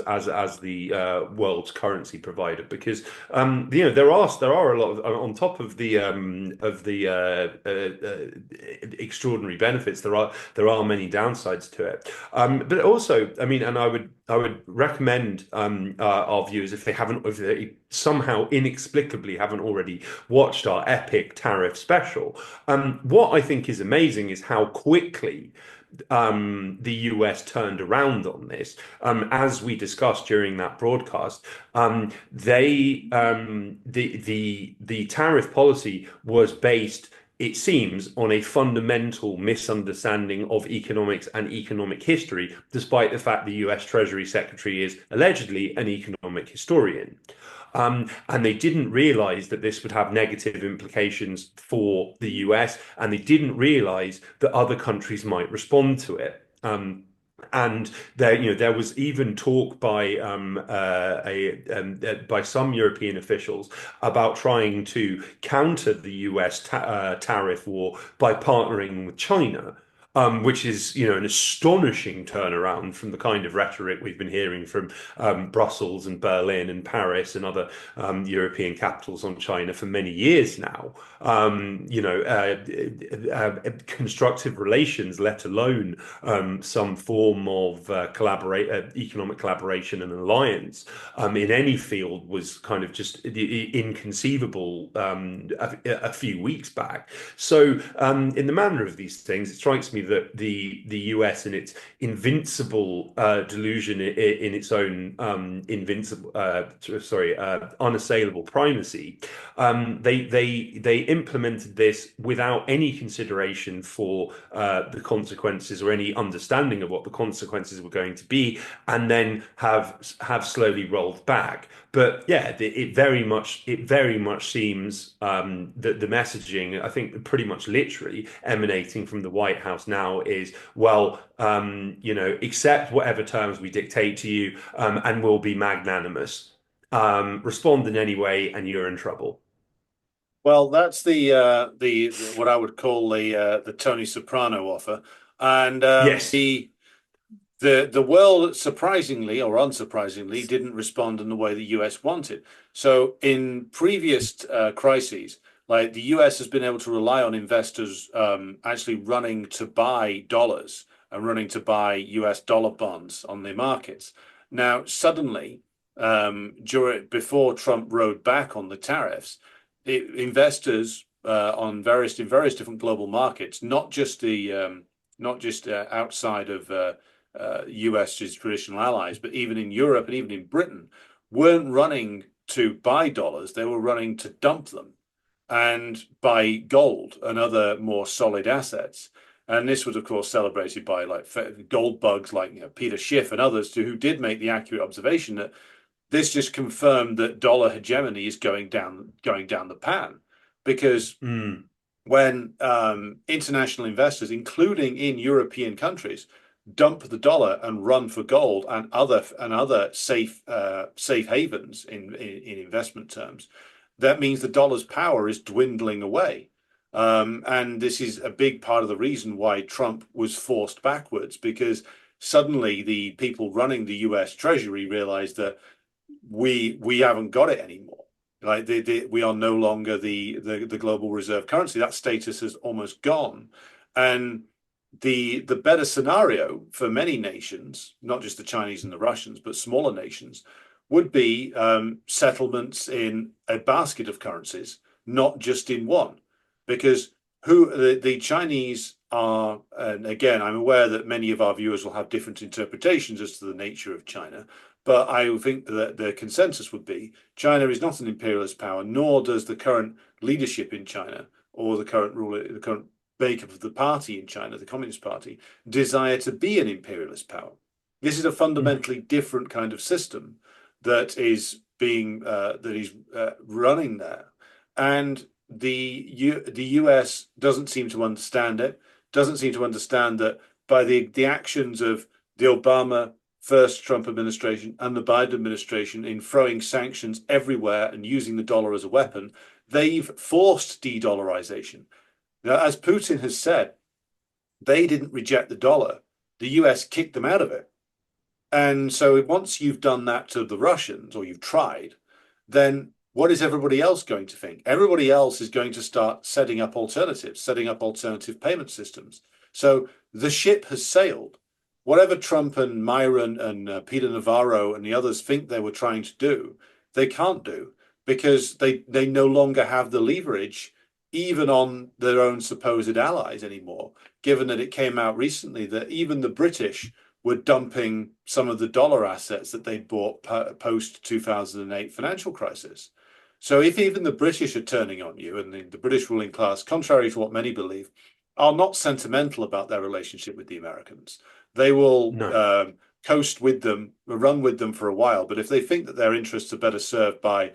the world's currency provider, because there are a lot of, on top of the extraordinary benefits, there are many downsides to it. But also, I mean, and I would recommend our viewers, if they somehow inexplicably haven't already watched our epic tariff special. What I think is amazing is how quickly the US turned around on this. As we discussed during that broadcast, the tariff policy was based, it seems, on a fundamental misunderstanding of economics and economic history, despite the fact the US Treasury Secretary is allegedly an economic historian. And they didn't realize that this would have negative implications for the US, and they didn't realize that other countries might respond to it. And there was even talk by some European officials about trying to counter the US tariff war by partnering with China. which is, an astonishing turnaround from the kind of rhetoric we've been hearing from Brussels and Berlin and Paris and other European capitals on China for many years now. Constructive relations, let alone some form of economic collaboration and alliance in any field, was kind of just inconceivable a few weeks back. So, in the manner of these things, it strikes me that the US and its invincible delusion in its own unassailable primacy, they implemented this without any consideration for the consequences or any understanding of what the consequences were going to be, and then have slowly rolled back. But yeah, it very much seems that the messaging, I think, pretty much literally emanating from the White House now is, well, accept whatever terms we dictate to you, and we'll be magnanimous. Respond in any way, and you're in trouble. Well, that's the what I would call the Tony Soprano offer, and Yes. the world, surprisingly or unsurprisingly, didn't respond in the way the US wanted. So in previous crises, like the US has been able to rely on investors actually running to buy dollars and running to buy US dollar bonds on the markets. Now, suddenly, before Trump rode back on the tariffs, investors in various different global markets, not just outside of US's traditional allies, but even in Europe and even in Britain, weren't running to buy dollars, they were running to dump them and buy gold and other more solid assets. And this was, of course, celebrated by like gold bugs like Peter Schiff and others who did make the accurate observation that this just confirmed that dollar hegemony is going down the pan, because Mm. when international investors, including in European countries, dump the dollar and run for gold and other safe havens in investment terms, that means the dollar's power is dwindling away. And this is a big part of the reason why Trump was forced backwards, because suddenly the people running the US Treasury realized that we haven't got it anymore. Like we are no longer the global reserve currency. That status has almost gone, and the better scenario for many nations, not just the Chinese and the Russians, but smaller nations, would be settlements in a basket of currencies, not just in one, because the Chinese are, and again, I'm aware that many of our viewers will have different interpretations as to the nature of China, but I think that the consensus would be China is not an imperialist power, nor does the current leadership in China or the current ruler, the current makeup of the party in China, the Communist Party, desire to be an imperialist power. This is a fundamentally different kind of system that is running there, and the US doesn't seem to understand it. Doesn't seem to understand that by the actions of the Obama first Trump administration and the Biden administration in throwing sanctions everywhere and using the dollar as a weapon, they've forced de-dollarization. Now, as Putin has said, they didn't reject the dollar. The US kicked them out of it. And so once you've done that to the Russians, or you've tried, then what is everybody else going to think? Everybody else is going to start setting up alternatives, setting up alternative payment systems. So the ship has sailed. Whatever Trump and Myron and Peter Navarro and the others think they were trying to do, they can't do, because they no longer have the leverage even on their own supposed allies anymore, given that it came out recently that even the British were dumping some of the dollar assets that they'd bought post 2008 financial crisis. So if even the British are turning on you, and the British ruling class, contrary to what many believe, are not sentimental about their relationship with the Americans, they will No. coast with them, run with them for a while. But if they think that their interests are better served by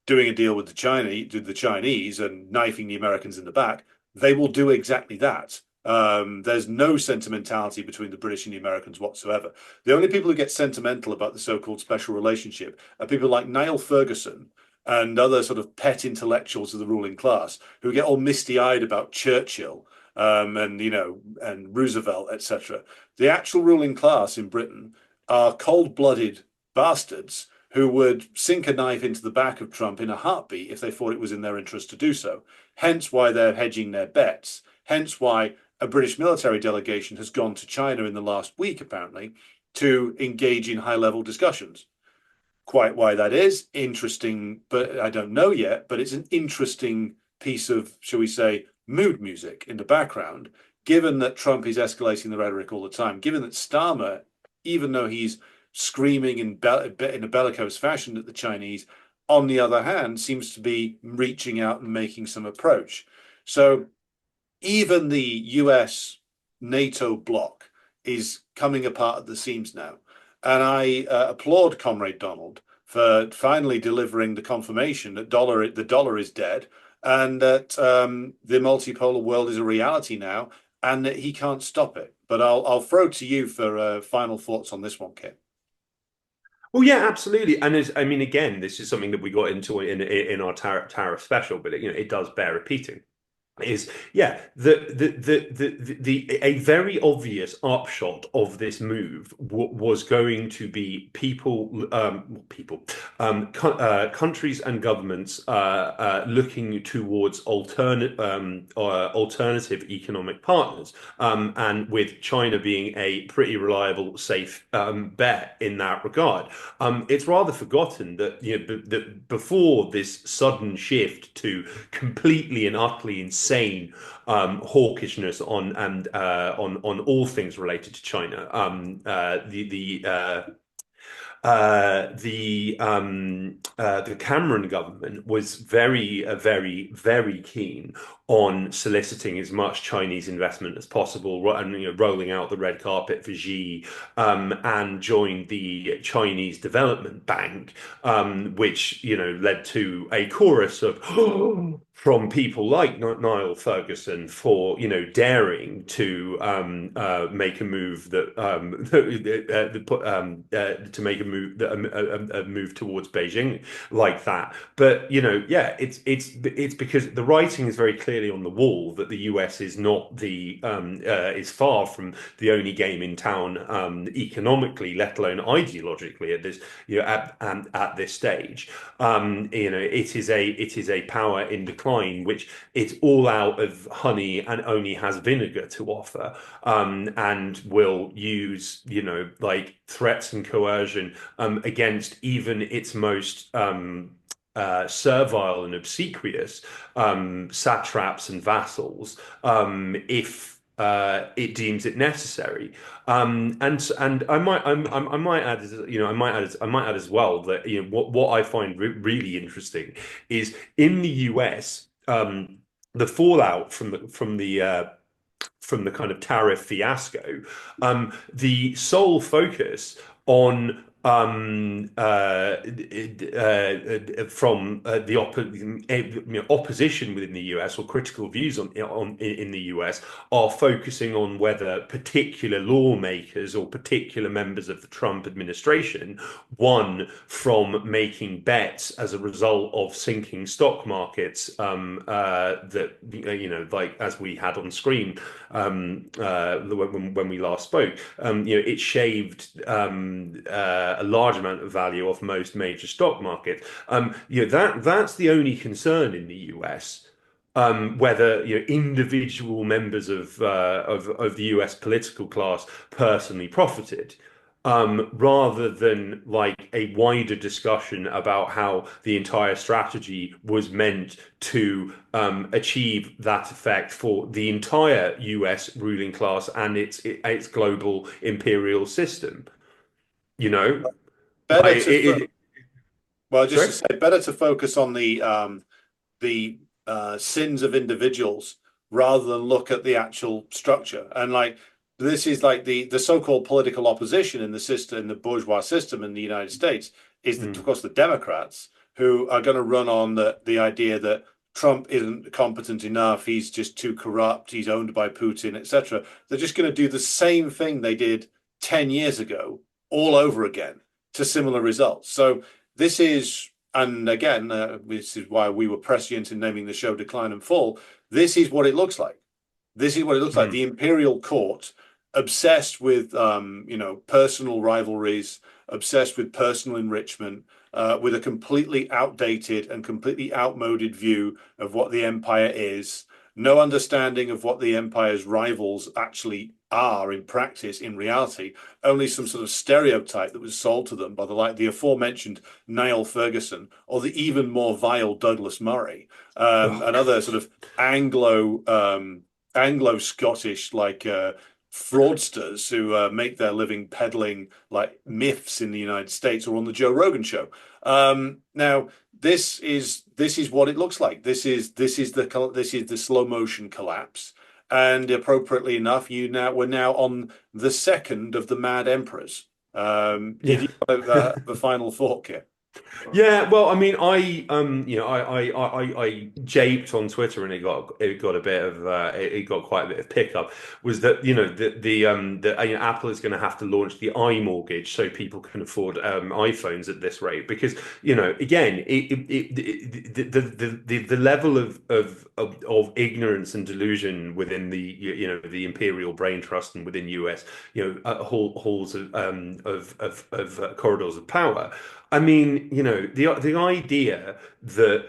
doing a deal with the Chinese and knifing the Americans in the back, they will do exactly that. There's no sentimentality between the British and the Americans whatsoever. The only people who get sentimental about the so-called special relationship are people like Niall Ferguson and other sort of pet intellectuals of the ruling class who get all misty-eyed about Churchill and Roosevelt, etc. The actual ruling class in Britain are cold-blooded bastards who would sink a knife into the back of Trump in a heartbeat if they thought it was in their interest to do so. Hence why they're hedging their bets. Hence why a British military delegation has gone to China in the last week, apparently, to engage in high-level discussions. Quite why that is interesting, but I don't know yet. But it's an interesting piece of, shall we say, mood music in the background, given that Trump is escalating the rhetoric all the time, given that Starmer, even though he's screaming in a bellicose fashion at the Chinese, on the other hand, seems to be reaching out and making some approach. So even the US NATO bloc is coming apart at the seams now. And I applaud Comrade Donald for finally delivering the confirmation that the dollar is dead and that the multipolar world is a reality now and that he can't stop it. But I'll throw to you for final thoughts on this one, Kit. Well, yeah, absolutely. And I mean, again, this is something that we got into in our tariff special, but it does bear repeating. Is yeah the a very obvious upshot of this move was going to be countries and governments looking towards alternative economic partners, and with China being a pretty reliable, safe bet in that regard. It's rather forgotten that that before this sudden shift to completely and utterly insane hawkishness on all things related to China. The Cameron government was very, very keen on soliciting as much Chinese investment as possible, and rolling out the red carpet for Xi, and joined the Chinese Development Bank, which led to a chorus of from people like Niall Ferguson for daring to make a move that to make a move towards Beijing like that. But yeah, it's because the writing is very clearly on the wall that the US is not is far from the only game in town, economically, let alone ideologically at this at this stage. It is a power in decline, which it's all out of honey and only has vinegar to offer, and will use like threats and coercion against even its most servile and obsequious satraps and vassals, if it deems it necessary. And I might add, I might add as well that what I find really interesting is in the US, the fallout from the kind of tariff fiasco, the sole focus on from the opposition within the US, or critical views in the US, are focusing on whether particular lawmakers or particular members of the Trump administration won from making bets as a result of sinking stock markets, that like as we had on screen when we last spoke. It shaved a large amount of value off most major stock markets. That's the only concern in the US. Whether individual members of the US political class personally profited, rather than like a wider discussion about how the entire strategy was meant to achieve that effect for the entire US ruling class and its global imperial system. You know, Better like to well, just to sorry. say, better to focus on the sins of individuals rather than look at the actual structure. And like this is like the so-called political opposition in the system, in the bourgeois system in the United States, is of course the Democrats, who are going to run on the idea that Trump isn't competent enough, he's just too corrupt, he's owned by Putin, etc. They're just going to do the same thing they did 10 years ago all over again to similar results. So this is, and again, this is why we were prescient in naming the show Decline and Fall. This is what it looks like. This is what it looks like. Mm. The Imperial court, obsessed with personal rivalries, obsessed with personal enrichment, with a completely outdated and completely outmoded view of what the empire is, no understanding of what the empire's rivals actually are in practice, in reality, only some sort of stereotype that was sold to them by the aforementioned Niall Ferguson or the even more vile Douglas Murray, Oh, and other sort of Anglo-Scottish fraudsters who make their living peddling like myths in the United States or on the Joe Rogan show. Now this is what it looks like. This is the slow motion collapse, and appropriately enough, we're now on the second of the Mad Emperors. Did yeah. you have the final thought, Kit? Yeah, well, I mean, I japed on Twitter, and it got a bit of it got quite a bit of pickup. Was that Apple is going to have to launch the iMortgage so people can afford iPhones at this rate, because again, the level of ignorance and delusion within the Imperial brain trust and within US halls of corridors of power. I mean, the idea that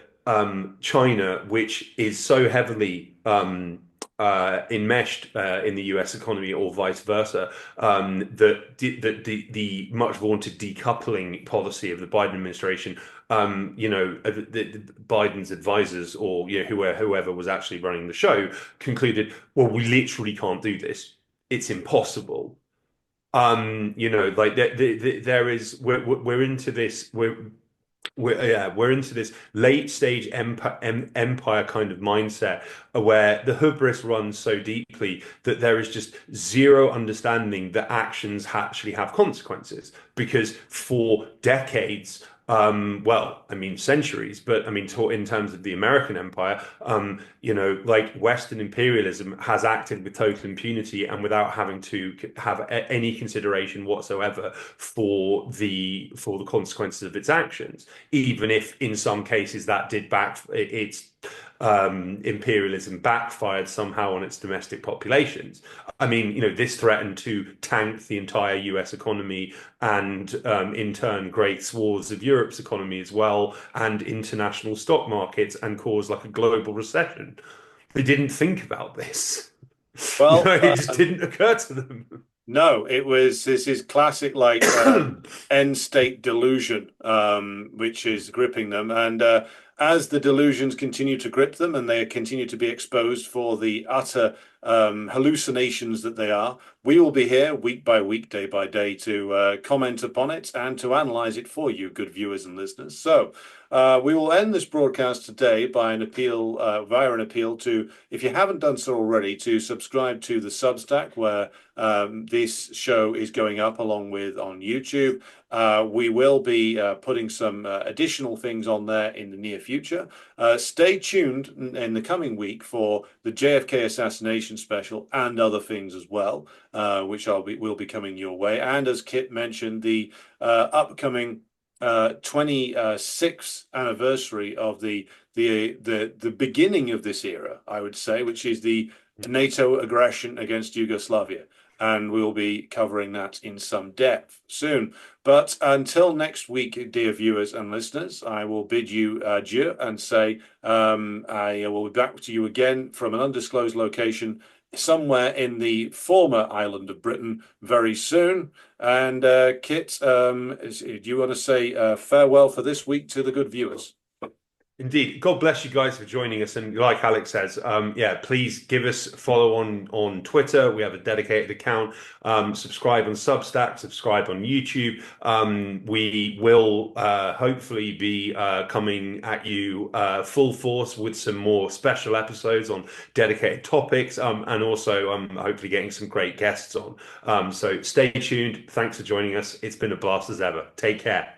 China, which is so heavily enmeshed in the US economy, or vice versa, that the much vaunted decoupling policy of the Biden administration, Biden's advisors, or whoever was actually running the show, concluded, well, we literally can't do this. It's impossible. Like there is, we're into this, we're into this late stage empire kind of mindset, where the hubris runs so deeply that there is just zero understanding that actions actually have consequences. Because for decades, well, I mean centuries, but I mean in terms of the American empire, like Western imperialism has acted with total impunity and without having to have any consideration whatsoever for the consequences of its actions, even if in some cases that did its imperialism backfired somehow on its domestic populations. I mean, this threatened to tank the entire US economy, and in turn great swaths of Europe's economy as well, and international stock markets, and cause like a global recession. They didn't think about this. Well, It just didn't occur to them. no, this is classic end state delusion, which is gripping them. And as the delusions continue to grip them and they continue to be exposed for the utter hallucinations that they are, we will be here week by week, day by day, to comment upon it and to analyze it for you, good viewers and listeners. So we will end this broadcast today by an appeal, via an appeal to, if you haven't done so already, to subscribe to the Substack, where this show is going up along with on YouTube. We will be putting some additional things on there in the near future. Stay tuned in the coming week for the JFK assassination special and other things as well, which will be coming your way. And as Kit mentioned, the upcoming 26th anniversary of the beginning of this era, I would say, which is the NATO aggression against Yugoslavia. And we'll be covering that in some depth soon. But until next week, dear viewers and listeners, I will bid you adieu and say I will be back to you again from an undisclosed location somewhere in the former island of Britain very soon. And Kit, do you want to say farewell for this week to the good viewers? Indeed. God bless you guys for joining us. And like Alex says, yeah, please give us a follow on Twitter. We have a dedicated account. Subscribe on Substack, subscribe on YouTube. We will hopefully be coming at you full force with some more special episodes on dedicated topics, and also hopefully getting some great guests on. So stay tuned. Thanks for joining us. It's been a blast as ever. Take care.